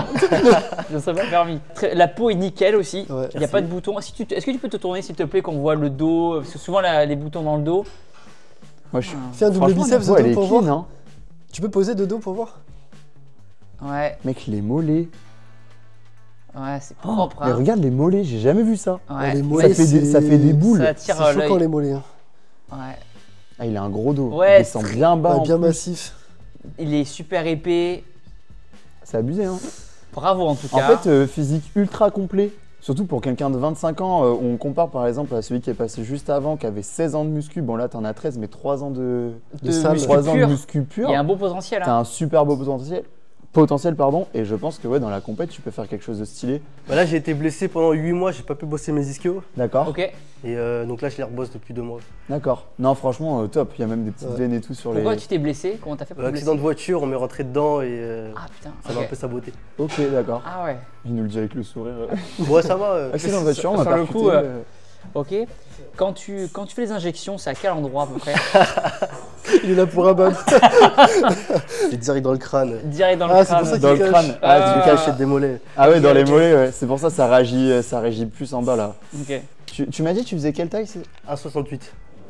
Je ne serais pas permis. La peau est nickel aussi. Ouais. Il n'y a pas de bouton. Est-ce que tu peux te tourner s'il te plaît qu'on voit le dos? Parce que souvent les boutons dans le dos. Moi, je suis... Fais un double Franchement, biceps la peau, de elle dos est pour clean, voir. hein. Tu peux poser de dos pour voir. Ouais, Mec, les mollets. ouais, c'est propre. Mais Hein. regarde les mollets, j'ai jamais vu ça. Ouais. les Ça mollets, ça fait des boules. Ça C'est attire choquant l'œil. les mollets. hein. Ouais. Ah, il a un gros dos. Ouais, Il descend bien bas. Ouais, en bien plus. massif. Il est super épais. C'est abusé, hein. Bravo en tout En cas. fait, physique ultra complet. Surtout pour quelqu'un de 25 ans, on compare par exemple à celui qui est passé juste avant, qui avait 16 ans de muscu. Bon là, t'en as 13, mais 3 ans de salle. muscu 3 ans de pur. muscu pur. Il y a un beau potentiel. T'as Hein. un super beau potentiel, pardon. Et je pense que ouais, dans la compète, tu peux faire quelque chose de stylé. Bah là, j'ai été blessé pendant 8 mois, j'ai pas pu bosser mes ischios. D'accord. Ok. Et donc là, je les rebosse depuis 2 mois. D'accord. Non, franchement, top. Il y a même des petites Ouais. veines et tout sur Pourquoi les. tu t'es blessé? Comment t'as fait pour te Accident blesser? de voiture, on m'est rentré dedans et Ah putain. ça m'a ok. un peu saboté. Ok, d'accord. Ah ouais. Il nous le dit avec le sourire. Ouais, ça va. Accident de voiture, on m'a sur le percuté, coup, Ok. Quand tu fais les injections, c'est à quel endroit à peu près? Il est là pour abattre. C'est direct dans le crâne. Direct dans le Ah, c'est crâne. pour ça Dans le cache. crâne. Ah. Du cachette des mollets. Ah ouais, dans les ok. mollets, ouais. C'est pour ça ça ragit plus en bas là. Ok. Tu m'as dit que tu faisais quelle taille 1,68.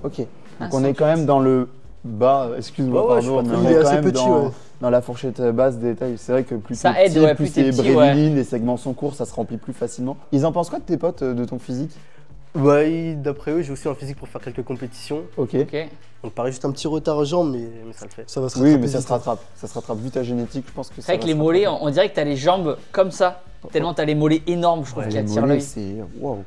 Ok. Donc Ah, on est quand même dans le bas, excuse-moi, Ouais, ouais, je suis pardon, pas mais on Il est est quand assez même petit, dans, ouais. dans la fourchette basse des tailles. C'est vrai que plus Ça t'es aide, petit, ouais, plus plus t'es t'es petit, bréviline, les segments sont courts, ça se remplit plus facilement. Ils en pensent quoi de tes potes, de ton physique? Bah, d'après eux, j'ai aussi un physique pour faire quelques compétitions. Ok. Ok. Donc, pareil, juste un petit retard aux jambes, mais ça le fait. Ça va se Oui, rattraper mais ça vite. se rattrape. Ça se rattrape. Vu ta génétique, je pense que ça C'est vrai va que les se mollets, rattraper. on dirait que t'as les jambes comme ça. Tellement t'as les mollets énormes, je trouve, Ouais, qui Les attirent mollets, l'œil. c'est waouh.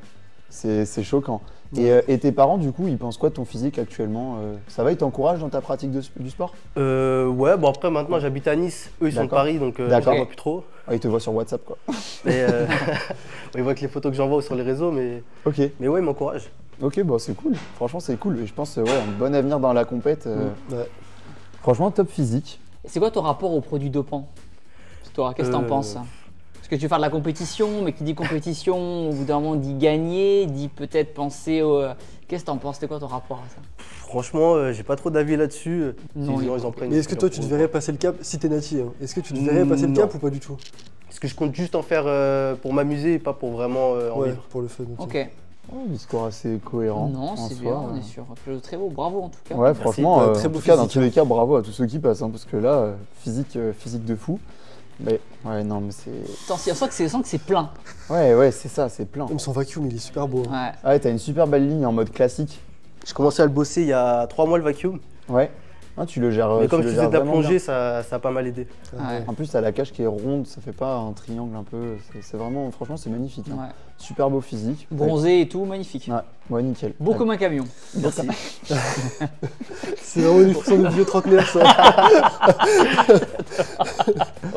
C'est choquant. Et tes parents, du coup, ils pensent quoi de ton physique actuellement? Ça va, ils t'encouragent dans ta pratique du sport? Ouais, bon, après, maintenant, j'habite à Nice. Eux, ils sont de D'accord. Paris, donc je D'accord. les vois plus trop. Ah, ils te voient sur WhatsApp, quoi. Mais ils voient que les photos que j'envoie sur les réseaux, mais Ok. ouais, ils m'encouragent. Ok, bon, c'est cool. Franchement, c'est cool. Et je pense, ouais, un bon avenir dans la compète. Ouais. Franchement, top physique. Et c'est quoi ton rapport aux produits dopants? Toi, qu'est-ce que t'en penses? Parce que tu veux faire de la compétition, mais qui dit compétition, au bout d'un moment dit gagner, dit peut-être penser Qu'est-ce que t'en penses? C'était quoi ton rapport à ça? Franchement, j'ai pas trop d'avis là-dessus. Non, Si les gens, ils en prennent. Mais est-ce que toi, tu te verrais passer le cap si t'es Nati, hein? Est-ce que tu te verrais passer le cap ou pas du tout? Est-ce que je compte juste en faire pour m'amuser et pas pour vraiment en Ouais, vivre? pour le fun. Ok. Un discours assez cohérent. Non, en c'est soi. bien, on est sur quelque chose de très beau. Bravo en tout cas. Ouais, franchement, Très en beau tout cas, dans physique, tous les cas, bravo à tous ceux qui passent, hein, parce que là, physique de fou. Mais ouais, non, mais c'est. Attends, on sent que c'est plein. Ouais, c'est ça, c'est plein. Même son vacuum, il est super beau. Hein. Ouais. Ah ouais, t'as une super belle ligne en mode classique. J'ai commencé à le bosser il y a 3 mois le vacuum. Ouais. Ah, tu le gères. Mais comme tu je le faisais gères de la vraiment bien. plongée, ça a pas mal aidé. Ouais. En plus, t'as la cage qui est ronde, ça fait pas un triangle un peu. C'est vraiment, franchement, c'est magnifique. Hein. Ouais. Super beau physique. Bronzé et tout, magnifique. Ouais, nickel. Beau comme un camion. Merci. C'est vraiment une façon de vieux trentenaire, ça.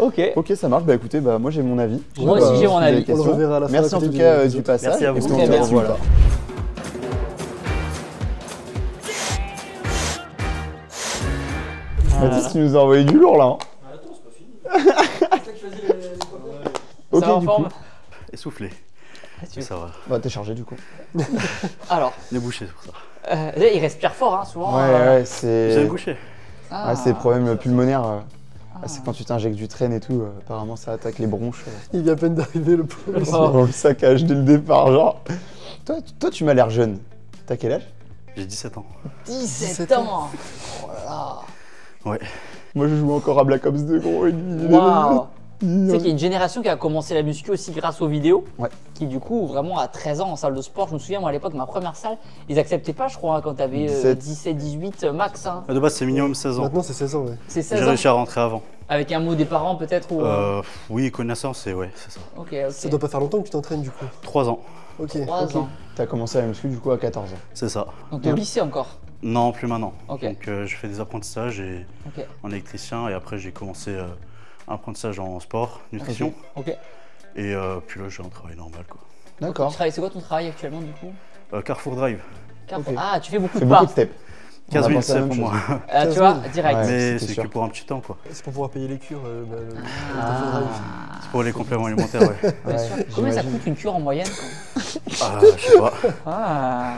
Ok. Ok, ça marche. Bah écoutez, bah moi j'ai mon avis. Moi J'ai aussi, pas- j'ai mon des avis. On le questions. reverra à la fin. Merci à en côté tout des cas autres. du passage. Merci à vous. Est-ce qu'on Très te bien. reçoit ou pas Mathis qui nous a envoyé du lourd là. Hein. Attends, c'est pas fini. Ok, Ça va en du forme coup. Essoufflé. Tu- Ça va. Bah t'es chargé du coup. Alors, Les bouchées, c'est pour ça. là, il respire fort, hein, souvent. Ouais, J'ai c'est. le bouché. Ah. Ouais, c'est des problèmes pulmonaires. Ah. C'est quand tu t'injectes du train et tout, apparemment ça attaque les bronches. Il vient à peine d'arriver, le pauvre. C'est vraiment le saccage dès le départ, genre. Toi tu m'as l'air jeune. T'as quel âge? J'ai 17 ans. 17 ans. Oh là là. Ouais. Moi je joue encore à Black Ops 2 gros et lui, Waouh. Tu sais il qu'il y a une génération qui a commencé la muscu aussi grâce aux vidéos, Ouais. qui du coup vraiment à 13 ans en salle de sport, je me souviens moi à l'époque ma première salle, ils acceptaient pas je crois hein, quand t'avais 17. 17, 18 max, hein. De base, c'est minimum 16 ans. Maintenant, c'est 16 ans, ouais. C'est J'ai 16 ans, réussi à rentrer avant. avec un mot des parents peut-être ou... Oui, connaissance, c'est ouais, c'est ça. Ok, Ça ok, doit pas faire longtemps que tu t'entraînes, du coup. 3 ans, Ok. 3 Ok. ans, T'as commencé à la muscu du coup à 14 ans. c'est ça. donc t'es au lycée encore. Non, plus maintenant. Ok. Donc, je fais des apprentissages Ok, en électricien et après, j'ai commencé un apprentissage en sport, nutrition. ok. Et puis là, j'ai un travail normal, quoi. D'accord. C'est quoi ton travail actuellement du coup? Carrefour Drive, Carrefour. Ok. Ah tu fais beaucoup C'est de beaucoup pas. de steps. 15 On a 000 pensé à la c'est même pour chose. moi. Tu 15 vois, 000. direct. Ouais. Mais c'est c'est sûr. que pour un petit temps, quoi. C'est pour pouvoir payer les cures. Ah. C'est pour les compléments alimentaires, ouais. Bien Ouais, sûr. Combien ça j'imagine. coûte une cure en moyenne Je sais pas. Ah.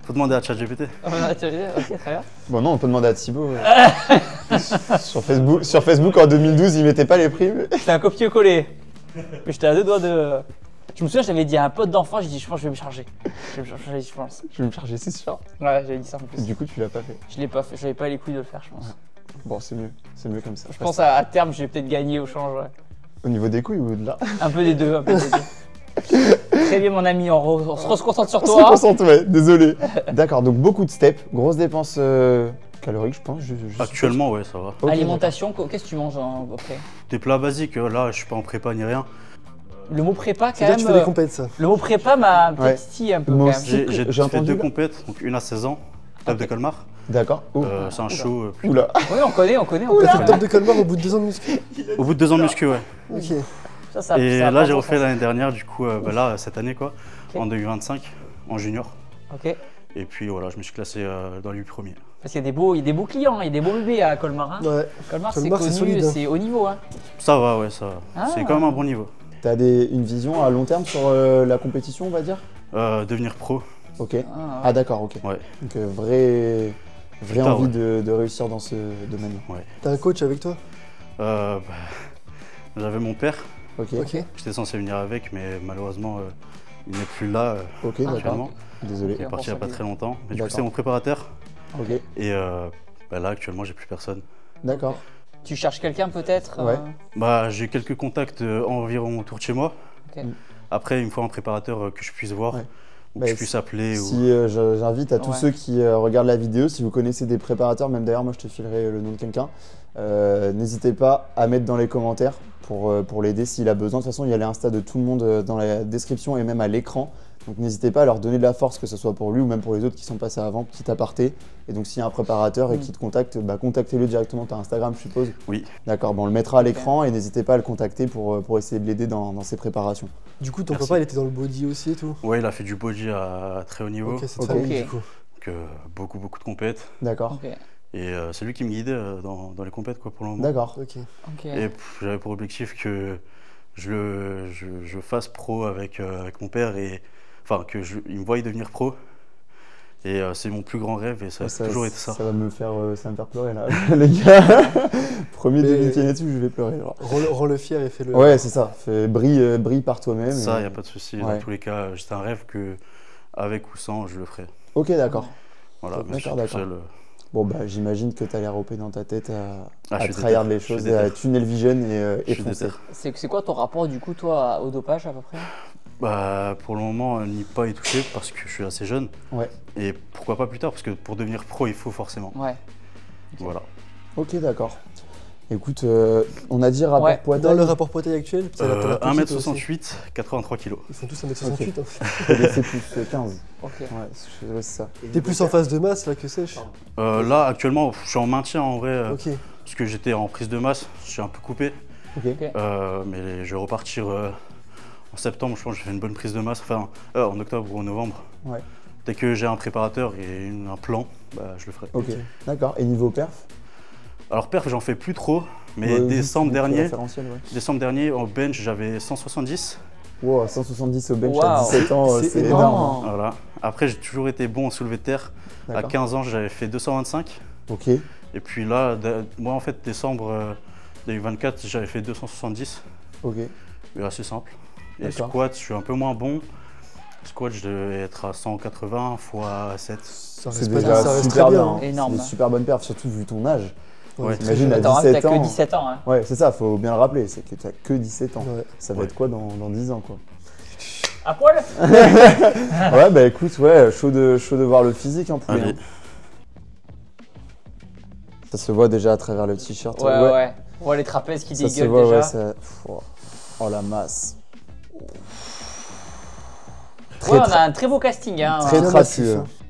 Faut demander à ChatGPT. Ok, très bien. Bon non, on peut demander à Thibaut. Sur Facebook en 2012, il mettait pas les prix. mais- C'était un copier-coller. Mais j'étais à 2 doigts de. Je me souviens, j'avais dit à un pote d'enfant, j'ai dit, je pense que je vais me charger. Je vais me charger, je pense. Je vais me charger, c'est sûr. Ouais, j'avais dit ça en plus. Du coup, tu l'as pas fait. Je l'ai pas fait, j'avais pas les couilles de le faire, je pense. Bon, c'est mieux comme ça. Je pense à terme, j'ai peut-être gagné au change, ouais. Au niveau des couilles ou de là Un peu des deux, un peu des deux. Très bien, mon ami, on se concentre sur On se toi. concentre, ouais, désolé. D'accord, donc beaucoup de steps, grosses dépenses caloriques, je pense. Actuellement, ouais, ça va. Ok, Alimentation, qu'est-ce que tu manges après? Des plats basiques, là, je suis pas en prépa ni rien. Le mot prépa, quand C'est là que même. tu fais des compètes, ça. Le mot prépa m'a Ouais. titillé un peu Moi quand même. aussi. J'ai J'ai fait entendu, 2 là. compètes, donc une à 16 ans, table de Colmar. D'accord. Oh. C'est un show. Oula. Oui, on connaît. T'as fait le top de Colmar au bout de 2 ans de muscu. Au bout de 2 ans de muscu, ouais. Ok. Ça Et a là, pas j'ai de refait sens. l'année dernière, du coup, là, cette année, quoi, Ok. en 2025, en junior. Ok. Et puis voilà, je me suis classé dans les 8 premiers. Parce qu'il y a des beaux clients, hein, il y a des beaux bébés à Colmar. Hein. Ouais. Colmar, c'est Colmar, c'est connu, solide, hein. c'est haut niveau. Hein. Ça va, ouais, ça va. Ah. C'est quand même un bon niveau. T'as une vision à long terme sur la compétition, on va dire? Devenir pro, Ok. Ah, Ah d'accord, ok. ouais. Donc vraie Putain, envie ouais. de réussir dans ce domaine. T'as un coach avec toi? J'avais mon père, Ok. Ok. j'étais censé venir avec, mais malheureusement, il n'est plus là Ok, d'accord. actuellement. Désolé. Il est parti il n'y a pas très longtemps. Mais du coup, D'accord. c'est mon préparateur. Ok. Et là, actuellement, j'ai plus personne. D'accord. Tu cherches quelqu'un peut-être Ouais. J'ai quelques contacts environ autour de chez moi. Ok. Après, il me faut un préparateur que je puisse voir, Ouais. ou Bah, que je puisse appeler. Si j'invite à tous Ouais. ceux qui regardent la vidéo, si vous connaissez des préparateurs, même d'ailleurs moi je te filerai le nom de quelqu'un, n'hésitez pas à mettre dans les commentaires pour l'aider s'il a besoin. De toute façon, il y a les Insta de tout le monde dans la description et même à l'écran. Donc n'hésitez pas à leur donner de la force, que ce soit pour lui ou même pour les autres qui sont passés avant, petit aparté. Et donc s'il y a un préparateur et qui te contacte, contactez-le directement. Tu as Instagram, je suppose? Oui. D'accord, bon, on le mettra à l'écran et n'hésitez pas à le contacter pour essayer de l'aider dans ses préparations. Du coup, ton Merci. papa, il était dans le body aussi et tout? Ouais, il a fait du body à très haut niveau. Ok, c'est Ok. famille, Ok. du coup. Donc, beaucoup de compètes. D'accord. Ok. Et c'est lui qui me guidait dans les compètes, quoi, pour le moment. D'accord. Ok. Ok. Et j'avais pour objectif que je fasse pro avec mon père et enfin il me voie devenir pro Et c'est mon plus grand rêve et ça a toujours été ça. Ça va me faire pleurer là, les gars. Premier demi et tout, je vais pleurer. Rends le fier et fais-le. Ouais, c'est ça. Brille par toi-même. Ça, il n'y a pas de souci. Dans tous les cas, c'est un rêve que, avec ou sans, je le ferai. Ok, d'accord. Voilà, d'accord. Bon, bah, j'imagine que tu as l'air OP dans ta tête à trahir les choses, à tunnel vision et foncer. C'est quoi ton rapport, du coup, toi, au dopage, à peu près? Bah, pour le moment, n'y pas y toucher parce que je suis assez jeune. Ouais. Et pourquoi pas plus tard, parce que pour devenir pro, il faut forcément. Ouais. Voilà. Ok, d'accord. Écoute, on a dit rapport poids-taille. Dans le rapport poids-taille actuel, 1m68, 83 kg. Ils sont tous 1m68. Okay. C'est plus 15. Ok. Ouais, c'est ça. T'es plus en phase de masse là que sèche? Là, actuellement, je suis en maintien en vrai. Ok. Parce que j'étais en prise de masse, je suis un peu coupé. Ok. Mais je vais repartir en septembre, je pense que je fais une bonne prise de masse. Enfin, en octobre ou en novembre. Ouais. Dès que j'ai un préparateur et un plan, bah, je le ferai. Ok, d'accord. Et niveau perf? Alors perf, j'en fais plus trop, mais décembre dernier, au bench, j'avais 170. Wow, 170 au bench à 17 ans, c'est énorme. Voilà. Après, j'ai toujours été bon en soulevé de terre. À 15 ans, j'avais fait 225. Ok. Et puis là, moi en fait, décembre 2024, j'avais fait 270. Ok. Mais assez simple. Et squat, je suis un peu moins bon. Squat, je devais être à 180 x 7. C'est déjà super bien. Énorme. C'est une super bonne perf, surtout vu ton âge. Ouais, imagine à 17 ans. T'as que 17 ans. Hein. Ouais, c'est ça, faut bien le rappeler, c'est que t'as que 17 ans. Ouais. Ça va être quoi dans 10 ans, quoi? À poil? Ouais, bah écoute, chaud de voir le physique en poulet. Allez. Ça se voit déjà à travers le t-shirt. Ouais. On voit les trapèzes qui dégueulent déjà. Ouais, oh la masse. On a un très beau casting. Hein, très trapu.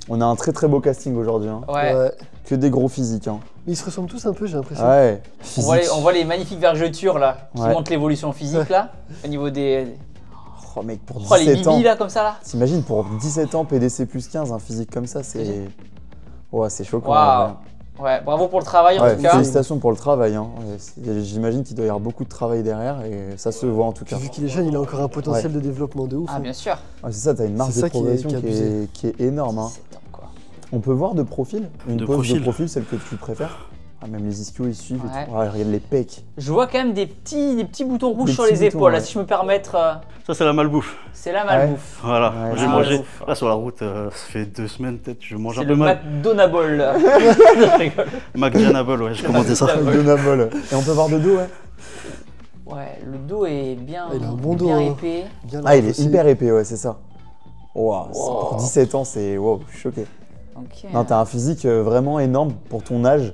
On a un très beau casting aujourd'hui. Hein. Ouais. Que des gros physiques. Hein. Mais ils se ressemblent tous un peu, j'ai l'impression. Ouais. On voit les magnifiques vergetures là, qui montrent l'évolution physique là, au niveau des. Oh mec, pour 17 les bibis ans. là comme ça là. T'imagines pour 17 ans, PDC plus 15, un physique comme ça, c'est. Ouais, c'est choquant. Waouh. Ouais, bravo pour le travail en tout cas. Félicitations pour le travail. Hein. J'imagine qu'il doit y avoir beaucoup de travail derrière et ça se voit en tout cas. Vu qu'il est jeune, il a encore un potentiel de développement de ouf. Ah, bien sûr. Ouais, c'est ça, t'as une marge de progression qui est énorme. Hein. On peut voir de profil une pose de profil, celle que tu préfères. Ah, même les ischios ils suivent et tout. Ah, regarde les pecs. Je vois quand même des petits boutons rouges sur les épaules, là, si je me permettre. Ça, c'est la malbouffe. C'est la malbouffe. Voilà, j'ai mangé. Là, sur la route, ça fait 2 semaines peut-être, je mange un peu mal. C'est le McDonabol. Je rigole. McDonabol, ouais, j'ai commandé ça. McDonabol. Et on peut voir de dos, ouais. Ouais, le dos est bien, il a un bon dos, épais. Il est hyper épais, ouais, c'est ça. Wow. Pour 17 ans, c'est. Wow, je suis choqué. Okay. Non, t'as un physique vraiment énorme pour ton âge.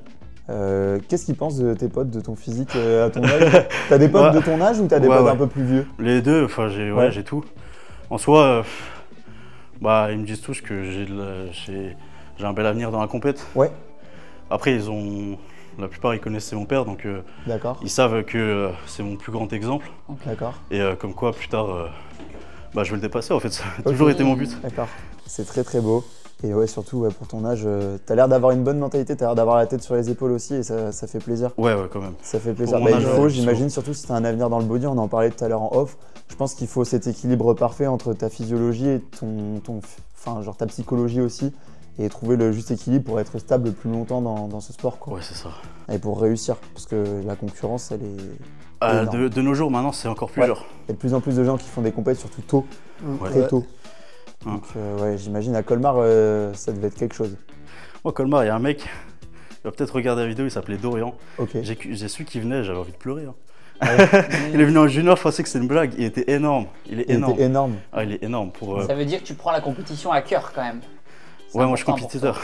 Qu'est-ce qu'ils pensent de tes potes, de ton physique à ton âge? T'as des potes de ton âge ou t'as des potes un peu plus vieux? Les deux, enfin j'ai tout. En soi, ils me disent tous que j'ai un bel avenir dans la compète. Ouais. Après, la plupart ils connaissaient mon père, donc ils savent que c'est mon plus grand exemple. Okay. D'accord. Et comme quoi, plus tard, je vais le dépasser en fait, ça a toujours été mon but. D'accord, c'est très beau. Et ouais, surtout pour ton âge, t'as l'air d'avoir une bonne mentalité, t'as l'air d'avoir la tête sur les épaules aussi et ça fait plaisir. Ouais, quand même. Ça fait plaisir. Il faut, j'imagine, surtout si t'as un avenir dans le body, on en parlait tout à l'heure en off, je pense qu'il faut cet équilibre parfait entre ta physiologie et ta psychologie aussi et trouver le juste équilibre pour être stable le plus longtemps dans ce sport. Quoi. Ouais, c'est ça. Et pour réussir, parce que la concurrence, elle est... de nos jours, maintenant, c'est encore plus dur. Il y a de plus en plus de gens qui font des compètes, surtout tôt, très tôt. Donc j'imagine à Colmar, ça devait être quelque chose. Moi, Colmar, il y a un mec, il va peut-être regarder la vidéo, il s'appelait Dorian. Okay. J'ai su qu'il venait, j'avais envie de pleurer. Hein. Il est venu en junior, je pensais que c'était une blague, il était énorme. Il était énorme. Ah, il est énorme. Ça veut dire que tu prends la compétition à cœur quand même. Ouais, moi je suis compétiteur.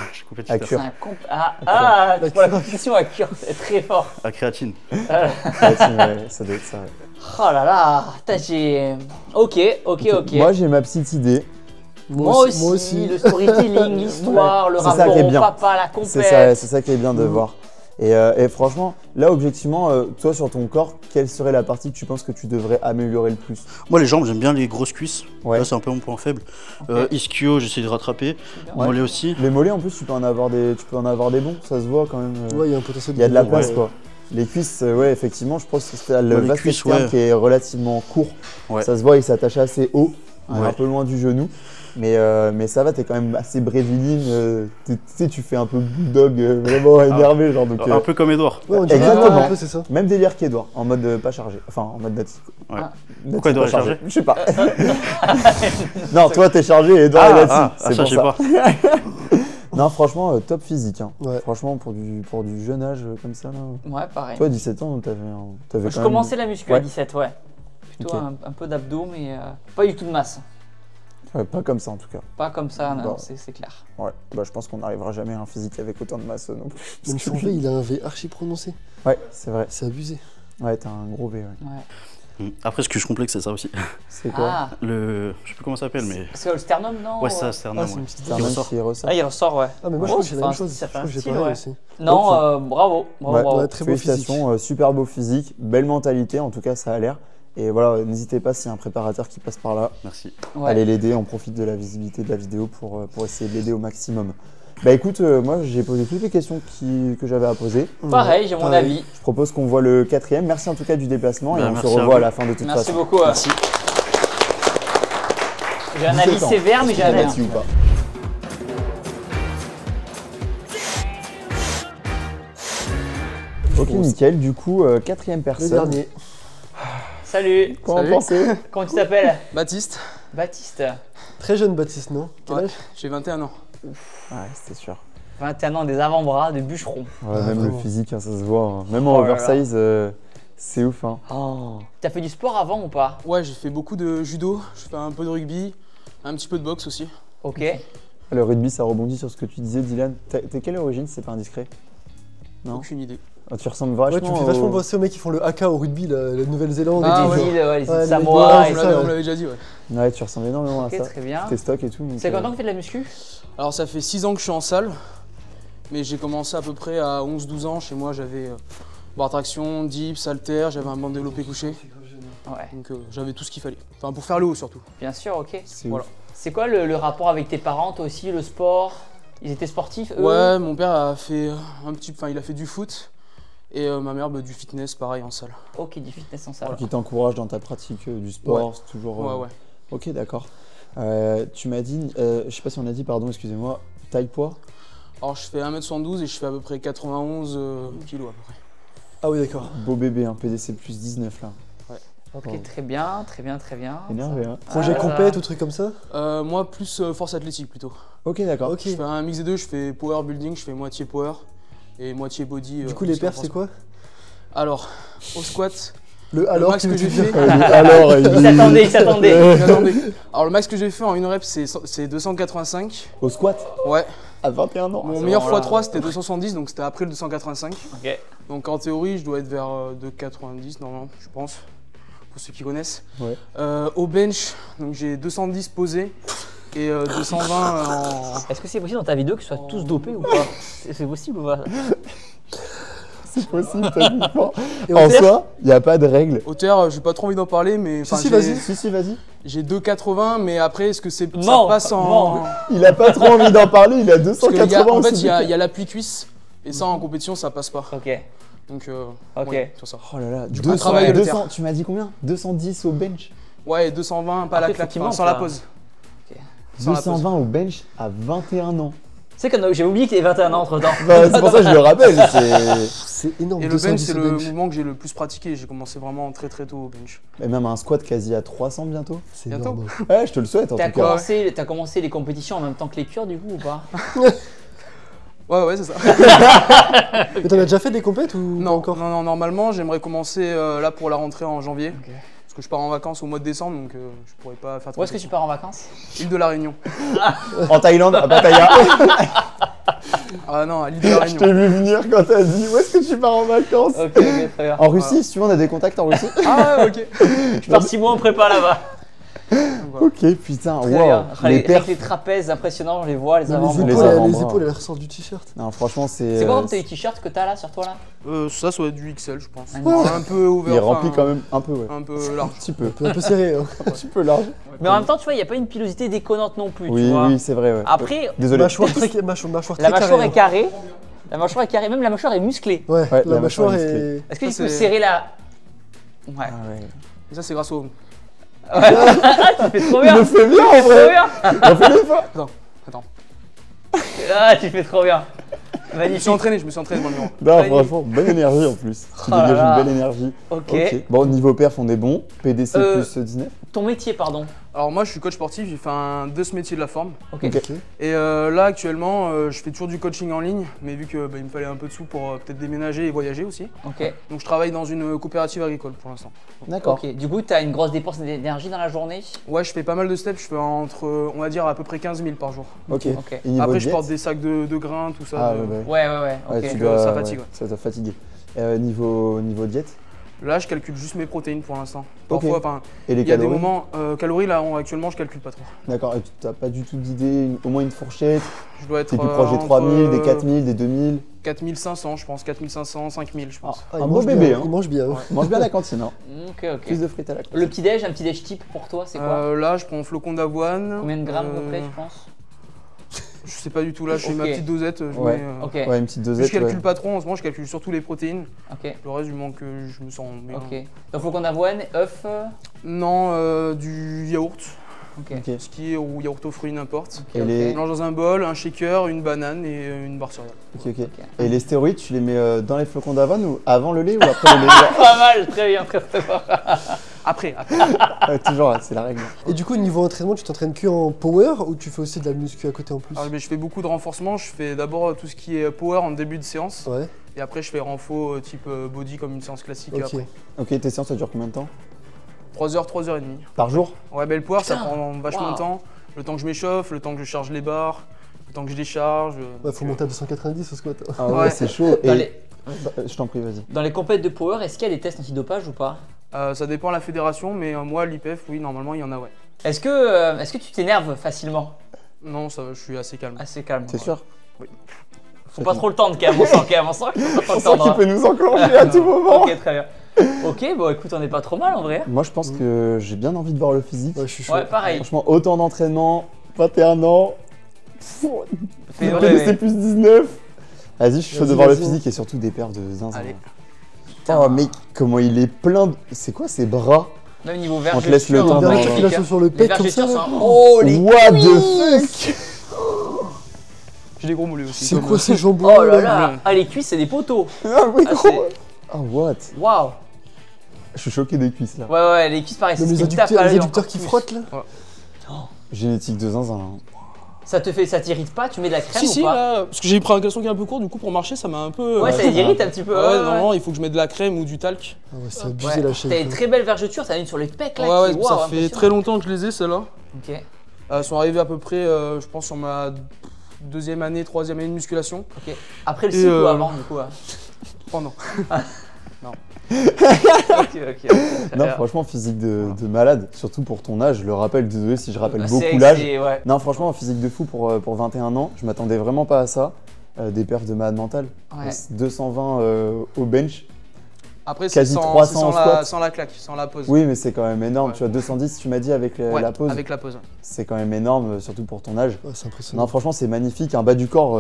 À cure. Tu prends la compétition à cure, c'est très fort. À créatine. Créatine, ça doit être ça. Ouais. Oh là là, j'ai... Ok. Moi j'ai ma petite idée. Moi aussi, le storytelling, l'histoire, le rapport au papa, la compète. C'est ça qui est bien de voir. Et franchement, là objectivement, toi sur ton corps, quelle serait la partie que tu penses que tu devrais améliorer le plus? Moi les jambes, j'aime bien les grosses cuisses. Ouais. Là c'est un peu mon point faible. Ischio, j'essaie de rattraper. Mollets aussi. Les mollets en plus, tu peux en avoir des bons, ça se voit quand même. Ouais, il y a un potentiel. Il y a de la place quoi. Les cuisses, effectivement, je pense que c'est le vaste externe qui est relativement court. Ouais. Ça se voit, il s'attache assez haut. un peu loin du genou. Mais ça va, t'es quand même assez bréviline. Tu sais, tu fais un peu bulldog vraiment énervé. Genre, donc, Un peu comme Edouard. Ouais, on dirait Exactement. un peu, c'est ça. Même délire qu'Edouard, en mode pas chargé. Enfin, en mode natif. Ouais. Natif Pourquoi Edouard pas est chargé? Je sais pas. Non, toi t'es chargé et Edouard est natif. ça, je sais pas. Non, franchement, top physique. Hein. Ouais. Franchement, pour du jeune âge comme ça. Là. Ouais, pareil. Toi, 17 ans, t'avais Je quand commençais la muscu à Ouais. 17, ouais. Plutôt Ok. un peu d'abdos, mais pas du tout de masse. même. Ouais, pas comme ça en tout cas. Pas comme ça, non, Bon. c'est clair. Ouais, bah, je pense qu'on n'arrivera jamais à un physique avec autant de masse non plus. Même son V, il a un V archi prononcé. Ouais, c'est vrai. C'est abusé. Ouais, t'as un gros V. Ouais. Ouais. Après, ce que je complexe, c'est ça aussi. C'est quoi? Ah, Je sais plus comment ça s'appelle, mais. c'est le sternum, non? Ouais, ça, sternum. Ah, c'est ouais. une petite C'est un Qui même ressort. qui ressort. Ah, il ressort, ouais. Ah, mais moi, je Oh, crois que j'ai la ça même fait chose. ça Je fait crois un que j'ai style, pareil ouais. aussi. Non, Ok. bravo. Ouais. Bravo. Ouais, très beau physique. Félicitations, super beau physique, belle mentalité, en tout cas ça a l'air. Et voilà, n'hésitez pas s'il y a un préparateur qui passe par là, Merci. Ouais. allez l'aider, on profite de la visibilité de la vidéo pour essayer de l'aider au maximum. Bah écoute, moi j'ai posé toutes les questions que j'avais à poser. Pareil, j'ai mon Pareil. avis. Je propose qu'on voit le 4e. Merci en tout cas du déplacement et Bah, on se merci à revoit à vous. la fin de toute Merci façon. beaucoup. Merci. J'ai un avis 17 ans. sévère, mais j'ai un Là-dessus avis. ou pas. Ok, nickel. Du coup, 4e Le personne. dernier. Salut. Quoi en Salut. pensez? Comment tu t'appelles? Baptiste, Baptiste. Très jeune Baptiste, non? Quel Ouais. âge? j'ai 21 ans. Ouais, c'était sûr. 21 ans, des avant-bras, de bûcheron. Ouais, Ah, même le vraiment. physique, hein, ça se voit. Hein. Même en Oh là là. oversize, c'est ouf. Hein. Oh. T'as fait du sport avant ou pas? Ouais, j'ai fait beaucoup de judo, je fais un peu de rugby, un petit peu de boxe aussi. Ok. Le rugby, ça rebondit sur ce que tu disais, Dylan. T'es quelle origine, si c'est pas indiscret? Non. Aucune idée. Ah, tu ressembles Ouais, vachement. tu me fais vachement au- penser aux mecs qui font le haka au rugby, la Nouvelle-Zélande. Ah, et tout, ouais. genre. Îles, ouais, les Ouais, îles les Samoa Samoa, et c'est tout. ça, On l'avait déjà dit, ouais. Ouais, tu ressembles énormément Ok, à ça. très bien. Tes stocks et tout. donc, C'est combien que tu fais de la muscu? Alors ça fait 6 ans que je suis en salle, mais j'ai commencé à peu près à 11-12 ans. Chez moi, j'avais barre traction, dips, haltères, j'avais un banc de développé couché. Ouais, Donc j'avais tout ce qu'il fallait. Enfin, pour faire le haut surtout. bien sûr, ok. C'est Voilà. ouf. C'est quoi le rapport avec tes parents, toi aussi, le sport? Ils étaient sportifs, eux? Ouais, mon père a fait il a fait du foot. Et ma mère, du fitness, pareil, en salle. Ok, du fitness en salle. Qui t'encourage dans ta pratique du sport, c'est toujours. Ouais, ouais. Ok, d'accord. Tu m'as dit, je sais pas si on a dit, pardon, excusez-moi, taille poids? Alors je fais 1m72 et je fais à peu près 91 kilos à peu près. Ah oui, d'accord. Beau bébé, hein, PDC plus 19 là. Ok, très bien, très bien, très bien. Énervé, hein. Projet Ah, compète ça- ou truc comme ça? Moi, plus force athlétique plutôt. Ok, d'accord. Ok. Je fais un mix des deux, je fais power building, je fais moitié power et moitié body. Du coup, les perfs, c'est quoi? Alors, au squat, Le alors max tu que veux j'ai dire? fait. Alors, Il s'attendait, il s'attendait. Attendez. Alors, le max que j'ai fait en une rep, c'est 285. au squat Ouais. à 21 ans. Mon c'est meilleur bon, là. x3, c'était 270, donc c'était après le 285. Ok. Donc en théorie, je dois être vers 290 normalement, je pense, pour ceux qui connaissent. Ouais. Au bench, donc j'ai 210 posés et 220 en. Est-ce que c'est possible dans ta vidéo qu'ils soient tous dopés ou pas? C'est possible ou pas? C'est possible, techniquement. Et En au terre? soi, il n'y a pas de règle. Hauteur, j'ai pas trop envie d'en parler, mais. Si, enfin, si, j'ai- vas-y. Si, vas-y. J'ai 2,80, mais après, est-ce que c'est ça Non, passe en. non. Il a pas trop envie d'en parler, il a Parce que 280 en fait, aussi. il y a l'appui cuisse, et ça en compétition, ça passe pas. Ok. Donc, Ok. ouais, sur ça. Oh là là, coup, on travaille le 200, terre. tu m'as dit combien? 210 au bench? Ouais, et 220, pas Après, la claque, effectivement, sans la ça- pause. Ok. Sans la pause. 220 au bench à 21 ans. Tu sais que j'ai oublié que t'avais 21 ans entre temps. Bah, c'est pour ça que je le rappelle. C'est... C'est énorme. Et le bench, 210 c'est au le bench. mouvement que j'ai le plus pratiqué. J'ai commencé vraiment très très tôt au bench. Et même un squat quasi à 300 bientôt. C'est Bientôt. énorme. Ouais, je te le souhaite en T'as tout cas. commencé les compétitions en même temps que les cures du coup ou pas? Ouais, c'est ça. Mais t'en as déjà fait des compètes ou pas Non, encore? non, normalement, j'aimerais commencer là pour la rentrée en janvier. Parce que je pars en vacances au mois de décembre, donc je pourrais pas faire de Où est-ce que tu pars en vacances? Île de la Réunion. En Thaïlande, à Pattaya. Ah non, à l'île de la Je Réunion. t'ai vu venir quand t'as dit où est-ce que tu pars en vacances. Ok, très bien. En Russie, si tu veux, on a des contacts en Russie. Ah ouais, ok. Je pars 6 mois en prépa là-bas. Donc, voilà. Ok, putain, Très wow. bien. Les Avec perfs. les trapèzes impressionnants, je les vois, les Non, avant. les les épaules, avant-bras. les épaules, elles ressortent du t-shirt. Non, franchement, c'est. C'est quoi comme tes t-shirts que t'as là sur toi là? Ça doit être du XL, je pense. Ouais. Un peu ouvert. Il est rempli enfin, quand même un peu, ouais. Un peu large. Un petit peu. Un peu serré. Hein. Un petit peu large. Mais en même temps, tu vois, il n'y a pas une pilosité déconnante non plus. tu Oui, vois. oui, c'est vrai, ouais. Après, Désolé. Mâchoire très, mâchoire la très mâchoire carrée, est carrée. La mâchoire est carrée, même la mâchoire est musclée. hein. Ouais, Ouais, la mâchoire est est. Est-ce que Ça, tu peux c'est- serrer la. Ouais. Ah ouais. Et ça, c'est grâce au. Tu fais trop Il bien. le fait bien en Tu fais trop vrai. bien. On fait les fois. Attends. Ah, tu fais trop bien. Je me Magnifique. suis entraîné dans le mur. Non, Magnifique. franchement, bonne énergie en plus. Tu Oh là dégages là. une belle énergie. Ok. Bon, niveau perf, on est bon. PDC Euh, plus 19. Ton métier, pardon. Alors moi je suis coach sportif, j'ai fait de ce métier de la forme. Ok. Ok. Et là actuellement je fais toujours du coaching en ligne, mais vu que il me fallait un peu de sous pour peut-être déménager et voyager aussi. Ok. Donc je travaille dans une coopérative agricole pour l'instant. D'accord. Ok. Du coup, tu as une grosse dépense d'énergie dans la journée. Ouais, je fais pas mal de steps, je fais entre on va dire à peu près 15 000 par jour. Ok. Ok. Et niveau Après je diète porte des sacs de grains, tout ça. Ah de- ouais, Ouais, ouais, ouais. Ouais, Ok. tu Donc, dois, ça fatigue, ouais. Ça doit fatiguer. Niveau diète Là je calcule juste mes protéines pour l'instant. Ok. Parfois, enfin, et les il y a des calories moments, calories là actuellement je calcule pas trop. D'accord. Et tu n'as pas du tout d'idée, au moins une fourchette. Je dois être T'es plus proche des 3000, des 4000, des 2000. 4500 je pense, 4500, 5000 je pense. Ah, il Un beau mange bébé, bien, hein. Il mange bien. Mange bien à la cantine, hein. Ok, ok. Plus de frites à la cantine. Le petit-déj, un petit-déj type pour toi, c'est quoi Là je prends flocon d'avoine. Combien de grammes à peu près, tu penses Je sais pas du tout, là je fais ma Ok. petite dosette. Je Ouais. mets, Ok. Ouais, une petite je dosette. calcule ouais. pas trop en ce moment, je calcule surtout les protéines. Ok. Le reste, du moment que je me sens bien. Ok. Donc, flocon d'avoine, œuf. Non, du yaourt, Ok. Ok. ce qui est ou yaourt aux fruits, n'importe. Et Ok, les- ok. Je mélange dans un bol, un shaker, une banane et une barre céréales. Ok. Et les stéroïdes, tu les mets dans les flocons d'avoine ou avant le lait ou après le lait Pas mal, très bien, très très fort. Après. Ouais, toujours, c'est la règle. Et du coup, niveau entraînement, tu t'entraînes que en power ou tu fais aussi de la muscu à côté en plus? Alors, mais je fais beaucoup de renforcement, je fais d'abord tout ce qui est power en début de séance. Ouais, Et après je fais renfo type body comme une séance classique ok. après. Ok, tes séances, ça dure combien de temps 3 heures, 3h30. Par jour Ouais, mais le power ça Putain, prend vachement waouh. de temps. Le temps que je m'échauffe, le temps que je charge les barres, le temps que je décharge. Ouais, faut monter à 290 au squat. Ah ouais, Ouais. c'est chaud. Dans Et... les, Je t'en prie, vas-y. dans les compètes de power, est-ce qu'il y a des tests antidopage ou pas Ça dépend de la fédération, mais moi l'IPF, oui, normalement il y en a, ouais. Est-ce que tu t'énerves facilement Non, ça, je suis assez calme. Assez calme. T'es quoi. sûr Faut pas trop le tendre quand même, on sent quand même, on sent qu'il faut pas On trop le sent qu'il tendre. peut nous enclencher à tout moment. Ok, très bien. Ok, bon écoute, on n'est pas trop mal en vrai. Moi, je pense que j'ai bien envie de voir le physique. Ouais, je suis chaud. Ouais, pareil. Franchement, autant d'entraînement, 21 ans. Fais PDC rêver. plus 19. Vas-y, je suis chaud de Vas-y, voir le vas-y. physique et surtout des paires de zinzin. Allez. Oh mec, comment il est plein de... C'est quoi ces bras? Même niveau On te laisse le vergeture, temps Bien dans- l'articulation sur le Les pec comme ça. vergetures là. sont... Oh les What the fuck? J'ai des gros mollets aussi. C'est comme, quoi ces jambons Oh là là Ah les cuisses c'est des poteaux. Ah oui, Ah, gros. c'est- Oh what? Waouh. Je suis choqué des cuisses là. Ouais ouais, les cuisses pareil, c'est Même ce les qui me tape à adducteurs, les l'œil adducteurs encore qui plus. frottent là. Génétique de zinzin. Hein. Ça t'irrite pas? Tu mets de la crème Si, ou si, pas là, parce que j'ai pris un caleçon qui est un peu court, du coup pour marcher ça m'a un peu. Ouais, ça les irrite un petit peu. Ouais, normalement il faut que je mette de la crème ou du talc. Ah ouais, c'est Ouais. abusé la chaîne. T'as une très belle vergeture, t'as une sur les pecs là Ouais, qui ouais, waouh, ça fait impressionnant. très longtemps que je les ai celles-là. Ok, Elles sont arrivées à peu près, je pense, sur ma deuxième année, troisième année de musculation. ok. Après le Et, cycle ou avant du coup hein. Oh non. Ok, ok. Non, franchement, physique de malade, surtout pour ton âge. Je le rappelle, désolé si je rappelle Bah, beaucoup c'est- l'âge. c'est- ouais. Non, franchement, physique de fou pour 21 ans. Je m'attendais vraiment pas à ça. Des perfs de malade mental. Ouais. 220 au bench. Après c'est Quasi sans, 300 c'est sans en la, squat. sans la claque, sans la pause. Oui, mais c'est quand même énorme. Ouais. Tu vois, 210, tu m'as dit avec Ouais, la pause. Avec la pause. C'est quand même énorme, surtout pour ton âge. Ouais, c'est impressionnant. Non, franchement, c'est magnifique. Un bas du corps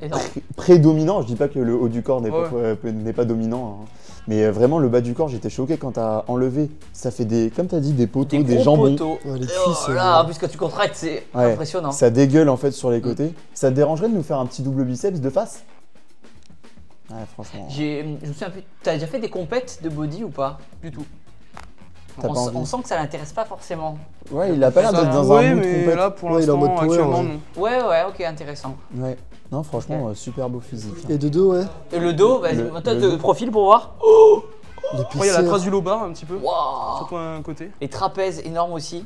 Énorme. prédominant. Je dis pas que le haut du corps n'est Ouais. n'est pas dominant. Hein. Mais vraiment, le bas du corps, j'étais choqué quand t'as enlevé. Ça fait des, comme t'as dit, des poteaux, des, gros jambons. poteaux. Ouais, les Oh cuisses. là, en plus quand tu contractes, c'est Ouais. impressionnant. Ça dégueule en fait sur les côtés. Ça te dérangerait de nous faire un petit double biceps de face? Ouais, franchement. Je me souviens plus, t'as déjà fait des compètes de body ou pas? Du tout. T'as pas envie? On sent que ça l'intéresse pas forcément. Ouais, il a pas l'air d'être dans Oui, un mood mais compète. là pour Ouais, il est en l'instant, mode power, actuellement ouais. non. Ouais, ouais, ok, intéressant. Ouais. Non, franchement, Ok. super beau physique. Et de dos, ouais. Et le dos, vas-y, Le- toi le de dos. profil pour voir. Les Après il y a la piscères. trace du lobar un petit peu. Waouh. Surtout un côté. Les trapèzes énormes aussi.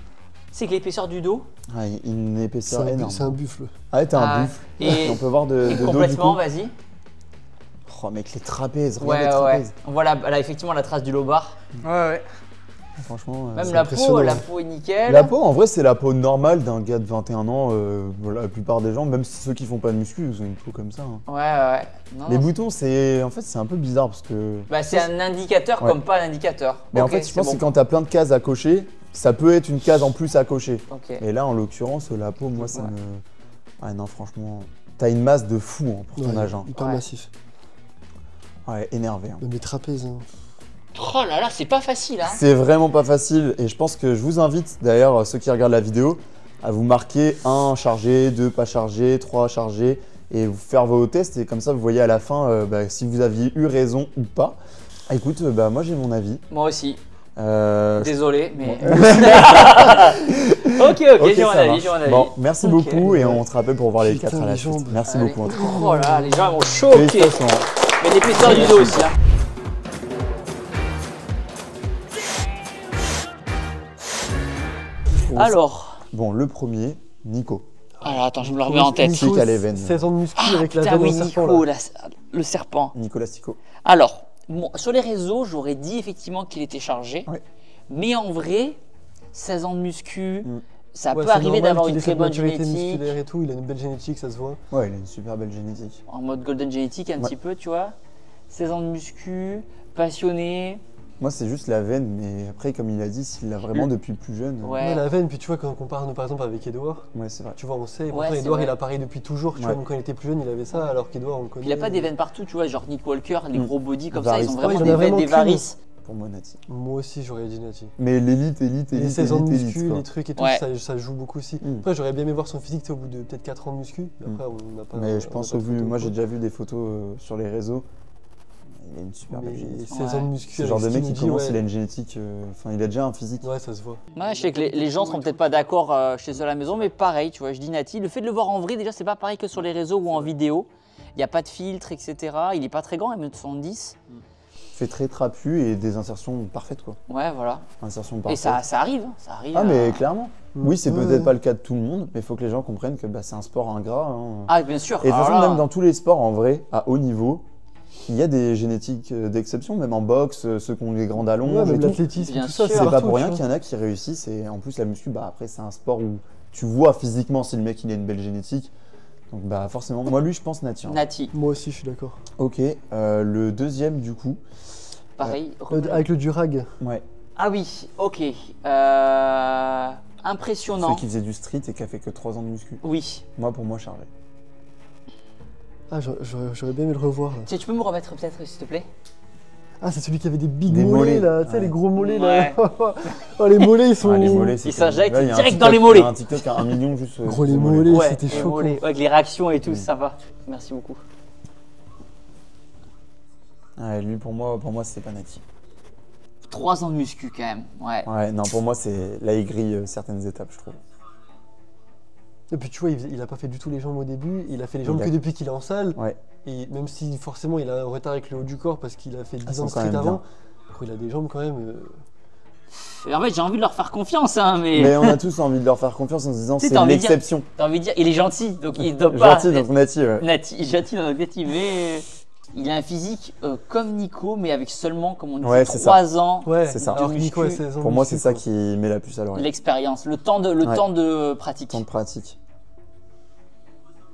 C'est que l'épaisseur du dos. Ouais, une C'est épaisseur un, énorme. c'est un buffle. Ah ouais, t'as Ah, un buffle. et- On peut voir de dos du Complètement, coup. vas-y. Oh mec, les trapèzes, regarde Ouais, les ouais. trapèzes. On voit là, effectivement la trace du lobar. Ouais, ouais. Franchement, Même c'est la impressionnant. peau est nickel. la peau, en vrai, c'est la peau normale d'un gars de 21 ans. Voilà, la plupart des gens, même ceux qui font pas de muscu, ils ont une peau comme ça. Hein. Ouais, ouais. Non, Les non, boutons, c'est en fait, c'est un peu bizarre parce que. bah, c'est un indicateur Ouais. comme pas un indicateur. Mais en Ok, fait, je c'est pense bon. que quand t'as plein de cases à cocher, ça peut être une case en plus à cocher. Ok. Et là, en l'occurrence, la peau, moi, ça Ouais. me. Ouais, non, franchement, t'as une masse de fou hein, pour ton Ouais, âge. Hein. hyper Ouais. massif. Ouais, énervé. Hein. Même les trapèzes. Hein. Oh là là, c'est pas facile, hein. C'est vraiment pas facile et je pense que je vous invite d'ailleurs, ceux qui regardent la vidéo, à vous marquer 1 chargé, 2 pas chargé, 3 chargé et vous faire vos tests et comme ça vous voyez à la fin si vous aviez eu raison ou pas. Écoute, moi j'ai mon avis. Moi aussi. Euh, Désolé, mais. Ok, j'ai mon ça avis, marche. j'ai mon avis. Bon, merci Ok. beaucoup et on te rappelle pour voir les Putain, 4 à la les suite. jambes. Merci Allez. beaucoup. En tout cas. Oh là là, les gens vont choquer. Félicitations. Mais l'épaisseur du dos aussi, hein. Alors. Bon, le premier, Nico. Alors attends, je me le remets en tête. Nico. Celui qui a les veines. 16 ans de muscu Ah, avec la putain, veine oui, en serpent. Nico, Là. le serpent. Nicolas Stico. Alors, sur les réseaux, j'aurais dit effectivement qu'il était chargé. Ouais. Mais en vrai, 16 ans de muscu, Mm. ça Ouais, peut c'est arriver normal d'avoir qu'il une ait très cette bonne maturité génétique. musculaire et tout, il a une belle génétique, ça se voit. Ouais, il a une super belle génétique. En mode golden génétique un Ouais. petit peu, tu vois. 16 ans de muscu, passionné. Moi, c'est juste la veine, mais après, comme il a dit, s'il l'a vraiment depuis plus jeune. Ouais. Ouais, la veine, puis tu vois, quand on compare par exemple avec Edouard, Ouais, c'est vrai. tu vois, on sait, Ouais, pourtant c'est Edouard vrai. il a pareil depuis toujours, tu Ouais. vois, même quand il était plus jeune, il avait ça, alors qu'Edouard on le connaît. Il a pas des veines partout, tu vois, genre Nick Walker, les Mm. gros body comme Varices. ça, ils ont Ouais, vraiment il en des a veines, vraiment des qu'une. varices. Pour moi, Nati. Moi aussi, j'aurais dit Nati. Mais l'élite, Les 16 ans de élite, muscu, quoi. les trucs et tout, Ouais. ça joue beaucoup aussi. Mm. Après, j'aurais bien aimé voir son physique, tu sais, au bout de peut-être 4 ans de muscu. Après, on n'a pas. Mais je on pense n'a au pas de vu, photos, moi quoi. j'ai déjà vu des photos sur les réseaux. Il a une super belle Mais génétique. 16 ans de muscu, C'est le genre de avec ce mec qu'il qui nous dit, commence, ouais. il a une génétique. Enfin, il a déjà un physique. Ouais, ça se voit. Ouais, je sais que les gens seront peut-être pas d'accord chez eux à la maison, mais pareil, tu vois, je dis Nati. Le fait de le voir en vrai, déjà, c'est pas pareil que sur les réseaux ou en vidéo. Il n'y a pas de filtre, etc. Il est pas très grand, il mesure 70. Fait très trapu et des insertions parfaites, quoi. Ouais, voilà. Insertions Et parfaites. ça arrive, hein, ça arrive. Ah, mais clairement. Oui, c'est Ouais. peut-être pas le cas de tout le monde, mais il faut que les gens comprennent que c'est un sport ingrat. Hein. Ah, bien sûr. Et de toute Alors façon, là, même dans tous les sports, en vrai, à haut niveau, il y a des génétiques d'exception, même en boxe, ceux qui ont des grandes Ouais, allonges et même tout. l'athlétisme, Bien tout ça, sûr. C'est pas partout, pour rien tu qu'il y en a qui réussissent. Et en plus, la muscu, après, c'est un sport où tu vois physiquement si le mec il a une belle génétique. Donc, forcément, moi, lui, je pense Nati. Hein. Nati, vois. Moi aussi, je suis d'accord. Ok, le deuxième, du coup. pareil. Avec le durag. Ouais. Ah oui, ok. Impressionnant. Celui qui faisait du street et qui a fait que 3 ans de muscu. Oui. Moi, pour moi, chargé. Ah, j'aurais bien aimé le revoir. Là. Tu peux me remettre peut-être, s'il te plaît? Ah, c'est celui qui avait des big Des mollets, mollets, là, tu sais, ouais. les gros mollets Ouais. là. Oh, les mollets, ils sont. Ah, les mollets, c'est Il s'injecte là, il y a un direct TikTok- dans les mollets. Il y a un TikTok à 1 million juste. Gros, les des mollets. Ouais, c'était les choquant. mollets. Ouais, avec les réactions et tout, Mm. ça va. Merci beaucoup. Ouais, lui, pour moi c'était pas Nati. 3 ans de muscu quand même. Ouais. Ouais, non, pour moi, c'est là, il grille certaines étapes, je trouve. Et puis tu vois, il a pas fait du tout les jambes au début, il a fait les jambes Il a- que depuis qu'il est en salle. Ouais. Et même si forcément il a un retard avec le haut du corps parce qu'il a fait 10 ans sont de quand street même avant, bien. il a des jambes quand même. Et en fait, j'ai envie de leur faire confiance, hein, mais. Mais on a tous envie de leur faire confiance en se disant Tu sais, c'est t'as envie de dire- l'exception. T'as envie de dire, il est gentil, donc il doit pas. Gentil, donc Nati, ouais. Nati, gentil dans notre Nati, mais il a un physique comme Nico, mais avec seulement, comme on dit, Ouais, c'est 3 ans. Ouais, C'est ça. alors que De Nico a muscu. 16 ans. Pour de moi, muscu, c'est ça quoi. qui met la puce à l'oreille. L'expérience, le temps de pratique. Temps de pratique.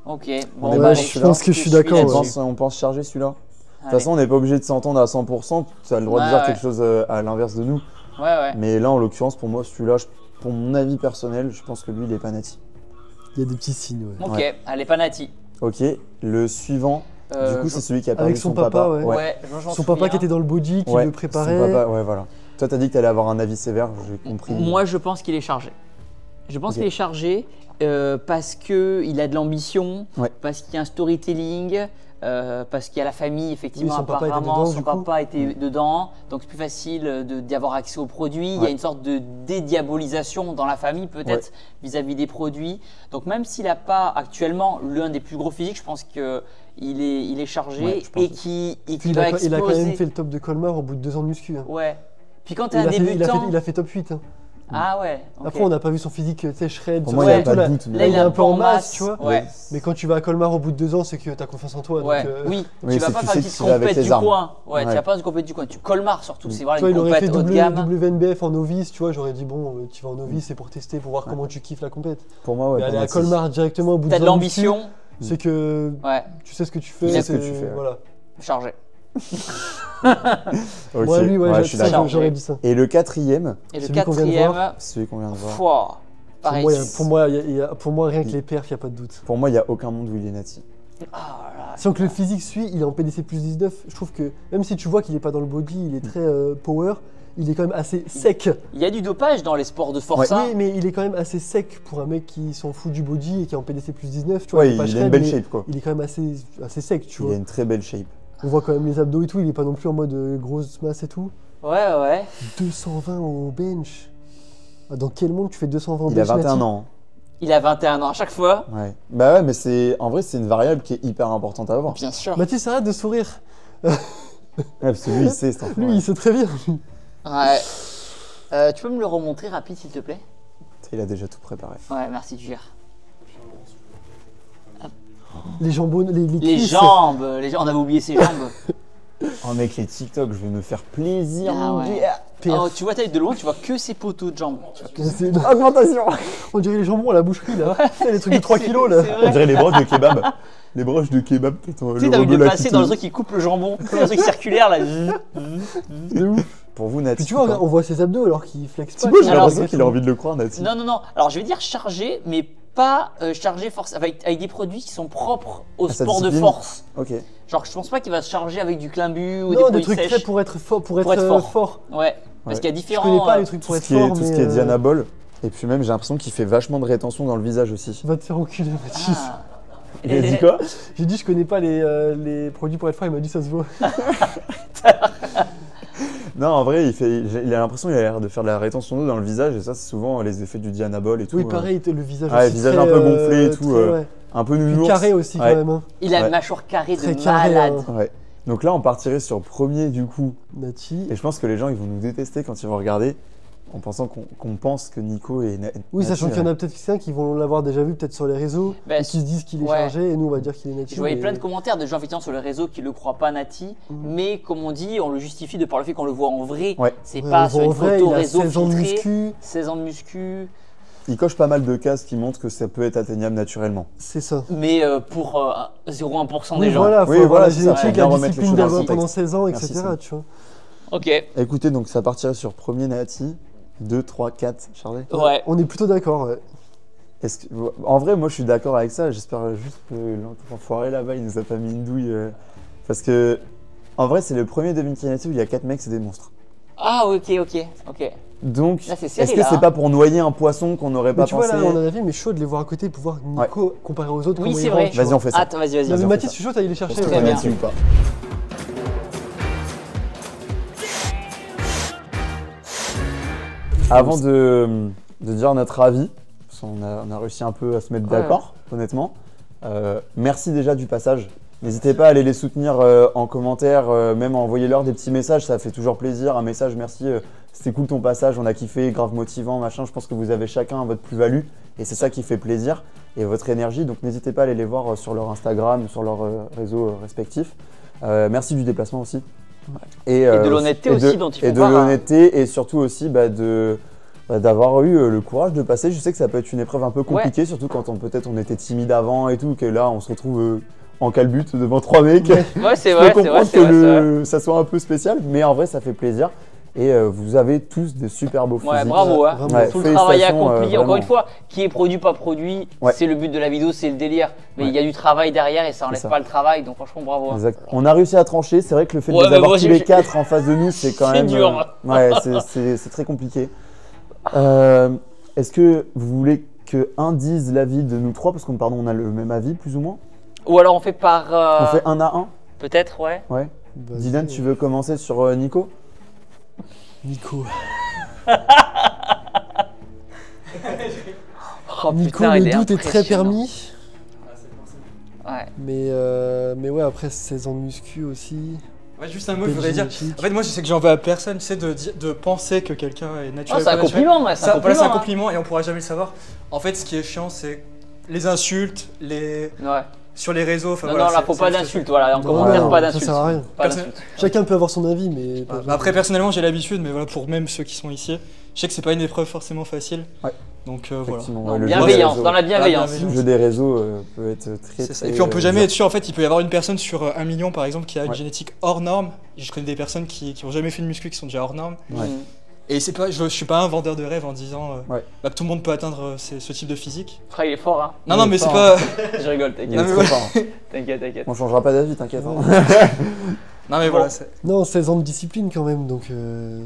Ok, On bon, est Ouais, bon je sur celui-là. pense que je suis d'accord, là-dessus. ouais. On pense charger celui-là. De toute Allez. façon, on n'est pas obligé de s'entendre à 100%. Tu as le droit de Ouais, dire ouais. quelque chose à l'inverse de nous. Ouais. Mais là, en l'occurrence, pour moi, celui-là, pour mon avis personnel, je pense que lui, il est pas Nati. Il y a des petits signes, ouais. Ok, Ouais. allez, pas Nati. Ok, le suivant, du coup, c'est celui qui a perdu Avec son papa, ouais. Ouais, je m'en Son papa souviens. qui était dans le body, qui Ouais, le préparait. Son papa, ouais, voilà. Toi, t'as dit que t'allais avoir un avis sévère, j'ai compris. Moi, je pense qu'il est chargé. Je pense Ok. qu'il est chargé parce qu'il a de l'ambition, Ouais. parce qu'il y a un storytelling, parce qu'il y a la famille, effectivement, Oui, son papa était apparemment, dedans, son du coup. papa était dedans, donc c'est plus facile d'y avoir accès aux produits. Il y a Ouais. une sorte de dédiabolisation dans la famille, peut-être, vis-à-vis des produits. Donc même s'il n'a pas actuellement l'un des plus gros physiques, je pense qu'il est chargé Ouais, je pense et aussi. qui Puis va il a quand même exploser. fait le top de Colmar au bout de 2 ans de muscu. Hein. Ouais. Puis quand tu Il es un a fait- débutant… il a fait top 8. Hein. Ah ouais. ok. Après, on n'a pas vu son physique, tu sais, shred. Pour sur moi, la il n'y a photo, pas là. de doute. Là, il est un peu en masse, masse, tu vois. Ouais. Mais quand tu vas à Colmar au bout de 2 ans, c'est que tu as confiance en toi. Ouais, donc, oui, Oui, tu vas c'est pas que faire tu une sais petite que tu vas avec compète les du armes. coin. Ouais, tu Ouais. vas pas une compète du coin. Tu colmar surtout, c'est Tu vraiment vois, une il aurait fait compète haut de gamme. WNBF en novice, tu vois, j'aurais dit bon, tu vas en novice, c'est pour tester, pour voir comment tu kiffes la compète. Pour moi, ouais. Mais pour aller à Nati. Colmar directement au bout de T'as de 2 ans de muscu, l'ambition, c'est que ouais, tu sais ce que tu fais. Il sait ce que c'est- tu fais, ouais. Voilà. chargé. Ok. Moi, lui, ouais, je ça, suis d'accord. j'aurais dit ça. Et le quatrième, Et le Celui qu'on vient de quatrième, celui qu'on vient de voir. pouah, pareil. Pour moi, rien que les perfs, il n'y a pas de doute. Pour moi, il n'y a aucun monde où il est Nati. Ah là là. Sans que le physique suit, il est en PDC plus 19. Je trouve que même si tu vois qu'il est pas dans le body, il est très power, il est quand même assez sec. Il y a du dopage dans les sports de force. hein. Oui, mais il est quand même assez sec pour un mec qui s'en fout du body et qui est en PDC plus 19. Tu vois, Ouais, est pas il a une shred, belle mais shape quoi. Il est quand même assez sec, tu Il vois. a une très belle shape. On voit quand même les abdos et tout, il est pas non plus en mode grosse masse et tout. Ouais. 220 au bench. Ah, dans quel monde tu fais 220 au Il a bench 21 Nati ans. Il a 21 ans à chaque fois. Ouais. Bah ouais, mais en vrai, c'est une variable qui est hyper importante à avoir. Bien sûr. Mathis, arrête de sourire. Ouais, parce que lui, il sait, c'est Lui, il sait très bien. Ouais. Tu peux me le remontrer rapide, s'il te plaît? Il a déjà tout préparé. Ouais, merci, tu gères. Les jambons, les Les cuisses. jambes, on avait oublié ses jambes. Oh mec, les TikTok, je vais me faire plaisir. Ah mon ouais. gars. Oh, tu vois, t'as de loin, tu vois que ses poteaux de jambes. Tu vois que C'est une Augmentation. On dirait les jambons à la boucherie là. Les trucs de 3 kilos là. c'est On vrai. dirait les broches de kebab. Les broches de kebab, peut-être. Tu sais, t'as envie de passer dans le truc qui coupe le jambon, comme un truc circulaire là. C'est ouf. Pour vous, Nati. Puis tu vois, on voit ses abdos alors qu'il flex pas. Thibaut, j'ai Alors, l'impression qu'il a envie de le croire, Nati. Non. Alors, je vais dire chargé, mais pas chargé force avec des produits qui sont propres au À sa sport de discipline. force. Ok. Genre, je pense pas qu'il va se charger avec du climbu ou Non, des des trucs produits très sèches. pour être fort. Pour Pour être être fort. fort. Ouais. Parce Ouais. qu'il y a Je différents. connais pas les trucs pour Tout être ce qui est, fort. tout ce mais, qui est Dianabol. Et puis même, j'ai l'impression qu'il fait vachement de rétention dans le visage aussi. Va te faire enculer, Mathis. Ah. Il a dit quoi? J'ai dit, je connais pas les produits pour être fort. Il m'a dit, ça se voit. Non, en vrai, il a l'impression qu'il a l'air de faire de la rétention d'eau dans le visage. Et ça, c'est souvent les effets du Dianabol et tout. Oui, pareil, le visage Ouais, aussi. visage très, un peu gonflé et tout, très, ouais. Un peu Puis nounours. carré aussi, quand Ouais. même. Hein. Il a Ouais. une mâchoire carrée Très de carré, malade. hein. Ouais. Donc là, on partirait sur premier du coup. Nati. Et je pense que les gens, ils vont nous détester quand ils vont regarder en pensant qu'on pense que Nico est. Oui, Nati, sachant qu'il y en a peut-être certains qui vont l'avoir déjà vu peut-être sur les réseaux Bah, et qui se disent qu'il est ouais. chargé et nous on va dire qu'il est Nati. Je voyais mais- plein de commentaires de gens effectivement sur les réseaux qui le croient pas Nati, mais comme on dit, on le justifie de par le fait qu'on le voit en vrai. Ouais. C'est Ouais, pas on sur voit une en vrai, photo il a réseau 16 ans de filtrée. muscu, 16 ans de muscu, Il coche pas mal de cases qui montrent que ça peut être atteignable naturellement. c'est ça. mais pour 0,1% Oui, des gens. voilà, faut Oui, avoir voilà, la c'est ça, génétique, bien la remettre les discipline choses dans le d'avoir contexte. pendant 16 ans, Merci, etc. Sam. Tu vois. Ok. Écoutez, donc ça partirait sur premier Nati, 2, 3, 4, Charlie. Ouais. On est plutôt d'accord, ouais. En vrai, moi je suis d'accord avec ça. J'espère juste que l'enfoiré là-bas il nous a pas mis une douille. Parce que, en vrai, c'est le premier de Vinci Nati où il y a 4 mecs, c'est des monstres. Ah ok. Donc, Là, c'est serré, est-ce que là, c'est hein. pas pour noyer un poisson qu'on n'aurait Mais pas tu vois pensé là, on en avait, mais chaud de les voir à côté pour voir Nico comparé aux autres. Oui, comment c'est il vrai. rentre, tu vois. Vas-y, on fait ça. Attends, vas-y. Non, mais on fait Mathis, ça. je suis chaud, t'as allé les chercher. Très bien. Nati ou pas. Avant de dire notre avis, parce qu'on on a réussi un peu à se mettre Ouais. d'accord, honnêtement. Merci déjà du passage. N'hésitez pas à aller les soutenir en commentaire, même à envoyer leur des petits messages, ça fait toujours plaisir. Un message, merci, c'était cool ton passage, on a kiffé, grave motivant, machin. Je pense que vous avez chacun votre plus-value et c'est ça qui fait plaisir et votre énergie. Donc n'hésitez pas à aller les voir sur leur Instagram, sur leurs réseaux respectifs. Merci du déplacement aussi. Et de l'honnêteté aussi dont ils font Et de part, hein. l'honnêteté et surtout aussi d'avoir eu le courage de passer. Je sais que ça peut être une épreuve un peu compliquée, surtout quand peut-être on était timide avant et tout, que là on se retrouve en calbute devant 3 mecs. Ouais, c'est Je vrai, peux c'est vrai, comprendre c'est vrai. ça soit un peu spécial, mais en vrai ça fait plaisir. Et vous avez tous des super beaux physiques. Ouais, bravo, hein. Vraiment. Ouais, Tout le travail félicitations, accompli. Encore vraiment. une fois, qui est produit, pas produit, Ouais. c'est le but de la vidéo, c'est le délire. Mais Ouais. il y a du travail derrière et ça enlève ça. pas le travail, donc franchement, bravo. hein. Exact. On a réussi à trancher. C'est vrai que le fait de Ouais, les mais avoir moi, tous j'ai- les 4 en face de nous, c'est quand C'est même. dur. Ouais, c'est très compliqué. Est-ce que vous voulez que un dise l'avis de nous 3 parce qu'on on a le même avis plus ou moins. Ou alors on fait par. On fait 1 à 1. Peut-être, ouais. Ouais. Vas-y. Dylan, tu veux commencer sur Nico? Nico. Oh Nico, putain, il le est doute est très impressionnant. permis. Ouais. Mais ouais, après 16 ans de muscu aussi. Ouais, juste un mot, je voudrais dire. Génétique. En fait, moi, je sais que j'en veux à personne, tu sais, de penser que quelqu'un est Oh, naturel. c'est un ou pas naturel. compliment, ouais, c'est un Ça, voilà, c'est un compliment. compliment et on pourra jamais le savoir. En fait, ce qui est chiant, c'est les insultes, hein. Ouais. sur les réseaux. Enfin, Non, voilà, non, là, c'est- faut c'est pas frustrant. d'insultes, voilà. En Non, commentaire, non, pas ça d'insultes. sert à rien. Pas Personne- d'insultes. Chacun peut avoir son avis, mais. pas Bah, besoin. après, personnellement, j'ai l'habitude, mais voilà, pour même ceux qui sont ici, je sais que c'est pas une épreuve forcément facile. Ouais. Donc voilà. Effectivement, Non, ouais, le jeu des bienveillance, réseaux. dans la bienveillance. bienveillance. Le jeu des réseaux peut être très. C'est ça. très, Et puis on peut jamais dur. être sûr, en fait, il peut y avoir une personne sur 1 million par exemple qui a une Ouais. génétique hors norme. Je connais des personnes qui ont jamais fait de muscu qui sont déjà hors norme. Ouais. Mm. Et c'est pas, je suis pas un vendeur de rêve en disant Ouais. que tout le monde peut atteindre ce type de physique. Frère, il est fort, hein. Non, mais est c'est fort, pas. Je rigole, Il t'inquiète. est très fort. T'inquiète. On changera pas d'avis, t'inquiète. Non, mais voilà. Non, 16 ans de discipline quand même, donc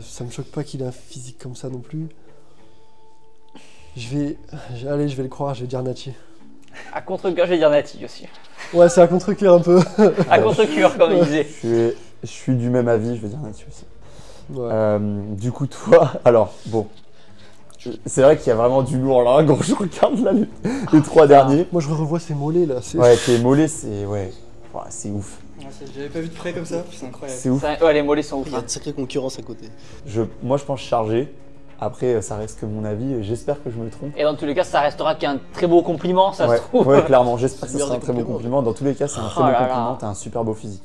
ça me choque pas qu'il ait un physique comme ça non plus. Allez, je vais le croire, je vais dire Nachi. À contre-cœur, je vais dire Nati aussi. Ouais, c'est un contre-cœur un peu. À contre-cœur, comme il disait. Je suis du même avis, je vais dire là-dessus aussi. Ouais. Du coup, toi, alors, bon. C'est vrai qu'il y a vraiment du lourd là, quand je regarde là, les 3 derniers. Moi, je revois ses mollets là. Ouais, tes mollets, c'est. Ouais, c'est ouf. J'avais pas vu de près comme ça, c'est incroyable. C'est ouf. Ouais, les mollets sont ouf. Il y a de sacrée concurrence à côté. Moi, je pense chargé. Après, ça reste que mon avis, et j'espère que je me trompe. Et dans tous les cas, ça restera qu'un très beau compliment, ça Ouais, se trouve. ouais, clairement, j'espère que C'est ce le sera un meilleur très des bon compliments. compliment. Dans tous les cas, c'est un très Oh bon là là. compliment, t'as un super beau physique.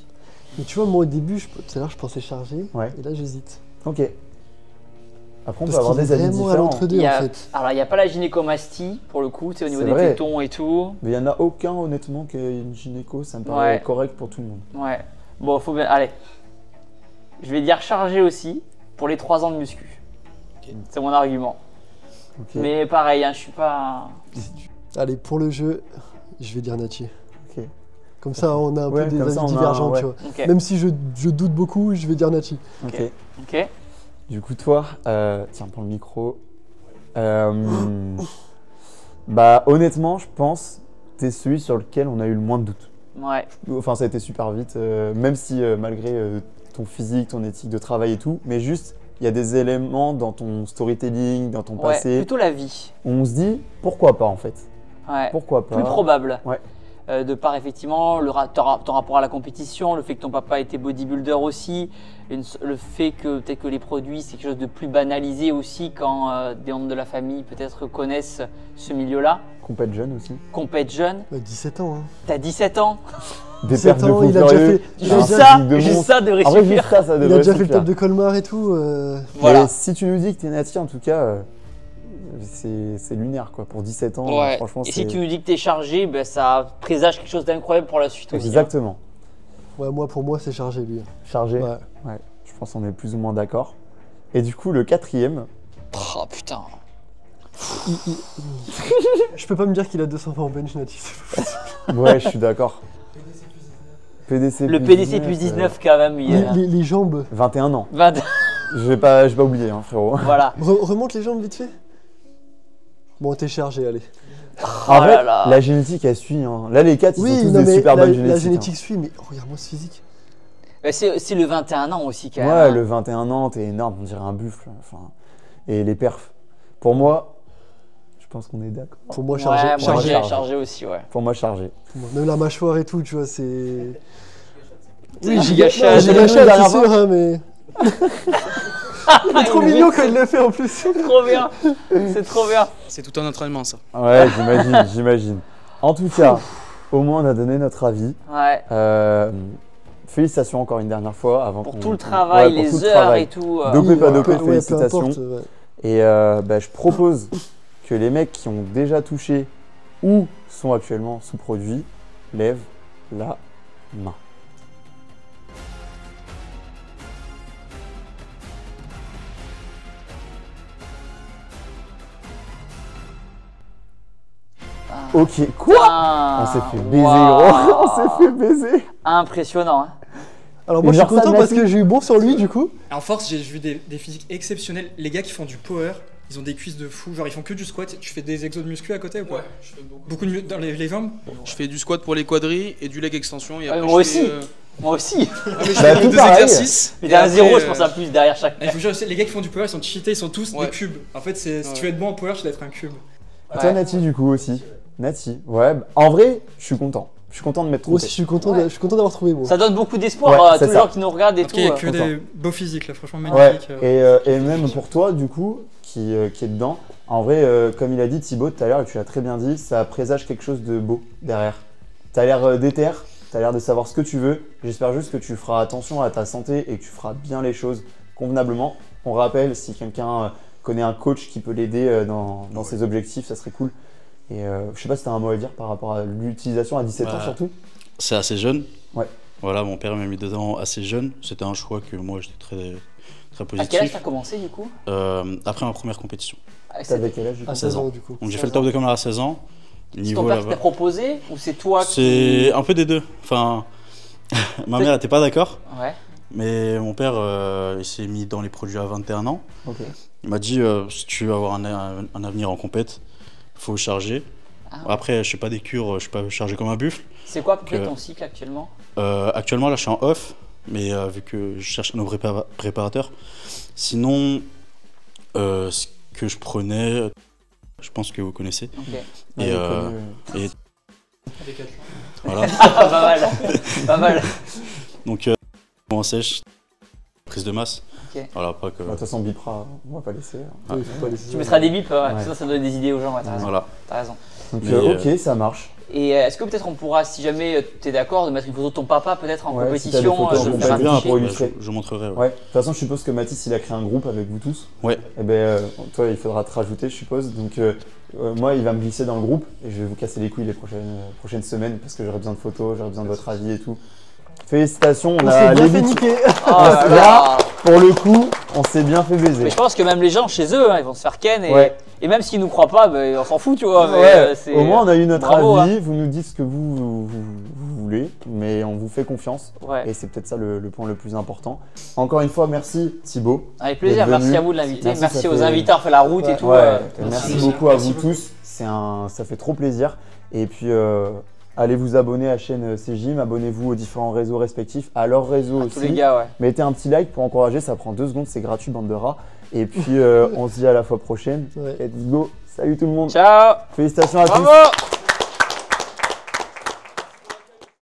Mais tu vois, moi au début, tout à l'heure, je pensais chargé. Ouais. Et là, j'hésite. Ok. Après, on peut Parce avoir qu'il des est avis vraiment à différents. l'entre-deux Il y en a- fait. Alors, il n'y a pas la gynécomastie, pour le coup, tu sais, au niveau C'est des vrai. tétons et tout. Mais il n'y en a aucun, honnêtement, qui ait une gynéco, ça me paraît Ouais. correct pour tout le monde. Ouais. Bon, faut bien. Allez. Je vais dire chargé aussi, pour les 3 ans de muscu. Ok. C'est mon argument. Ok. Mais pareil, hein, je suis pas. Allez, pour le jeu, je vais dire Nachi. Ok. Comme ça, on a un Ouais, peu des comme ça, avis on a divergents, ouais. tu vois. Ok. Même si je doute beaucoup, je vais dire Nachi. Ok. Ok. Du coup, toi, tiens, prends le micro. Bah, honnêtement, je pense que t'es celui sur lequel on a eu le moins de doutes. Ouais. Enfin, ça a été super vite, même si malgré ton physique, ton éthique de travail et tout, mais juste, il y a des éléments dans ton storytelling, dans ton Ouais. passé, Plutôt la vie. où on se dit, pourquoi pas en fait? Ouais. Pourquoi pas? Plus probable. Ouais. De par effectivement ton rapport à la compétition, le fait que ton papa était bodybuilder aussi, le fait que peut-être que les produits c'est quelque chose de plus banalisé aussi quand des membres de la famille peut-être connaissent ce milieu-là. Compète jeune aussi. Compète jeune, 17 ans, hein. t'as 17 ans, Des 17 perfs de ans, fou il a déjà furieux. fait- il a un déjà- physique de juste monstre. ça devrait En vrai, suffire. juste ça Il a devrait déjà fait le suffire. top de Colmar et tout. Voilà. Mais si tu nous dis que t'es Nati, en tout cas, c'est lunaire quoi. Pour 17 ans, Ouais. franchement, Et c'est. si tu nous dis que t'es chargé, ben, ça présage quelque chose d'incroyable pour la suite aussi. hein. Exactement. Ouais, pour moi, c'est chargé, lui. Chargé. Ouais. Ouais. Je pense qu'on est plus ou moins d'accord. Et du coup, le 4e, Oh putain. Je peux pas me dire qu'il a 200 fois en bench, Nachi. ouais, je suis d'accord. PDC Le PDC plus 19 quand même, il y a Les jambes. 21 ans. 20. Je vais pas oublier, hein, frérot. Voilà. Remonte les jambes vite fait. Bon, t'es chargé, allez. En Oh fait, là là. la génétique, elle suit. Hein. Là, les 4, ils ont tous non, des mais super bonnes la génétiques. génétique suit, mais regarde-moi ce physique. Mais c'est le 21 ans aussi quand hein. même. Ouais, hein. le 21 ans, t'es énorme, on dirait un buffle. Enfin, et les perfs. Pour moi, je pense qu'on est d'accord. Pour moi, Ouais, chargé. moi chargé. j'ai chargé aussi, ouais. Pour moi, chargé. Même la mâchoire et tout, tu vois, c'est. Oui, giga chat. Ouais, j'ai giga vu chat, la c'est dernière sûr, hein, mais. Il est trop mignon quand il le fait en plus. C'est trop bien. C'est trop bien. C'est tout un entraînement, ça. Ouais, j'imagine. En tout cas, au moins, on a donné notre avis. Ouais. Félicitations encore une dernière fois. Avant Pour qu'on- tout le travail, ouais, pour tout les le heures travail. et tout. Dopé, pas dopé, Ouais, peu félicitations. importe, ouais. Et bah, je propose que les mecs qui ont déjà touché ou sont actuellement sous produit lèvent la main. Ah. Ok, quoi? Ah, On s'est fait baiser, waouh. gros. On s'est fait baiser. Impressionnant. Hein. Alors Et moi je suis genre ça, content parce Nafi. que j'ai eu bon sur lui du coup. En force, j'ai vu des physiques exceptionnels. Les gars qui font du power, ils ont des cuisses de fou. Genre, ils font que du squat. Tu fais des exos de muscu à côté ou pas? je fais beaucoup. Beaucoup de dans les jambes? Je fais du squat pour les quadris et du leg extension. Et Ouais, après, moi je fais, aussi. Moi aussi. Ah, mais je Bah, fais tout deux pareil. exercices. Il y a et un après, zéro, je pense, à plus derrière chaque. Il faut que je sais, les gars qui font du power, ils sont cheatés, ils sont tous Ouais. des cubes. En fait, si Ouais. tu veux être bon en power, tu dois être un cube. Toi, Nati, du coup, aussi. Nati, ouais. Bah, en vrai, je suis content. Je suis content de m'être Moi trompé. aussi je suis content, Ouais. je suis content d'avoir trouvé bon. Ça donne beaucoup d'espoir Ouais, à c'est tous les ça. gens qui nous regardent et Ok, tout. il y a que content. des beaux physiques là, franchement Ouais, magnifique. et même pour toi, du coup, qui est dedans, en vrai, comme il a dit Thibaut tout à l'heure, et tu l'as très bien dit, ça présage quelque chose de beau derrière. T'as l'air déter, t'as l'air de savoir ce que tu veux. J'espère juste que tu feras attention à ta santé et que tu feras bien les choses convenablement. On rappelle, si quelqu'un connaît un coach qui peut l'aider dans ses objectifs, ça serait cool. Et je sais pas si t'as un mot à dire par rapport à l'utilisation à 17 ans Bah, surtout. C'est assez jeune. Ouais. Voilà, mon père m'a mis dedans assez jeune. C'était un choix que moi j'étais très À positif. quel âge t'as commencé du coup? Après ma première compétition. T'avais quel âge du coup? À 16 ans, du coup. Donc j'ai fait le top de caméra à 16 ans. C'est ton Niveau père qui là-bas. t'a proposé ou c'est toi qui... C'est un peu des deux. Enfin, ma mère n'était pas d'accord, Ouais. mais mon père il s'est mis dans les produits à 21 ans. Ok. Il m'a dit si tu veux avoir un avenir en compète, il faut charger. Ah. Après, je suis pas des cures, je suis pas chargé comme un buffle. C'est quoi peut-être Que- ton cycle actuellement? Actuellement, là, je suis en off, mais vu que je cherche un nouveau préparateur. Sinon, ce que je prenais, je pense que vous connaissez. Ok. Et, voilà. Pas mal. Pas mal. Donc, en sèche, prise de masse. Ok. Voilà, pas que. De toute façon, Bipra, on va pas laisser. Oui, faut pas laisser Tu ça. mettras des bips, Ouais. ça donne des idées aux gens, ouais, t'as raison. Voilà. T'as raison. Donc, Mais, ok, ça marche. Et est-ce que peut-être on pourra, si jamais tu es d'accord, de mettre une photo de ton papa peut-être en Ouais, si t'as des compétition, photos en le compétition, faire bien, afficher. pour illustrer. Je montrerai. Ouais. Ouais, de toute façon, je suppose que Mathis, il a créé un groupe avec vous tous. Ouais. Et toi, il faudra te rajouter, je suppose. Donc, moi, il va me glisser dans le groupe et je vais vous casser les couilles les prochaines semaines parce que j'aurai besoin de photos, j'aurai besoin de votre avis et tout. Félicitations, on On a s'est bien fait l'élite. niquer. Oh là là. Pour le coup, on s'est bien fait baiser. Mais je pense que même les gens chez eux, ils vont se faire ken Ouais. et même s'ils nous croient pas, on s'en fout, tu vois. Mais, Ouais, c'est- au moins on a eu notre bravo, avis, vous nous dites ce que vous voulez, mais on vous fait confiance Ouais. et c'est peut-être ça le point le plus important. Encore une fois, merci Thibaut. Avec plaisir, d'être venu. merci à vous de l'inviter, Merci, merci ça aux fait- invités, on fait la route et tout. Ouais, merci merci. beaucoup à Merci vous beaucoup. tous, ça fait trop plaisir. Et puis allez vous abonner à la chaîne CGym, abonnez-vous aux différents réseaux respectifs, à leurs réseaux À aussi. tous les gars, ouais. Mettez un petit like pour encourager, ça prend 2 secondes, c'est gratuit, bande de rats. Et puis on se dit à la fois prochaine. Ouais. Let's go, salut tout le monde. Ciao. Félicitations à tous. Bravo.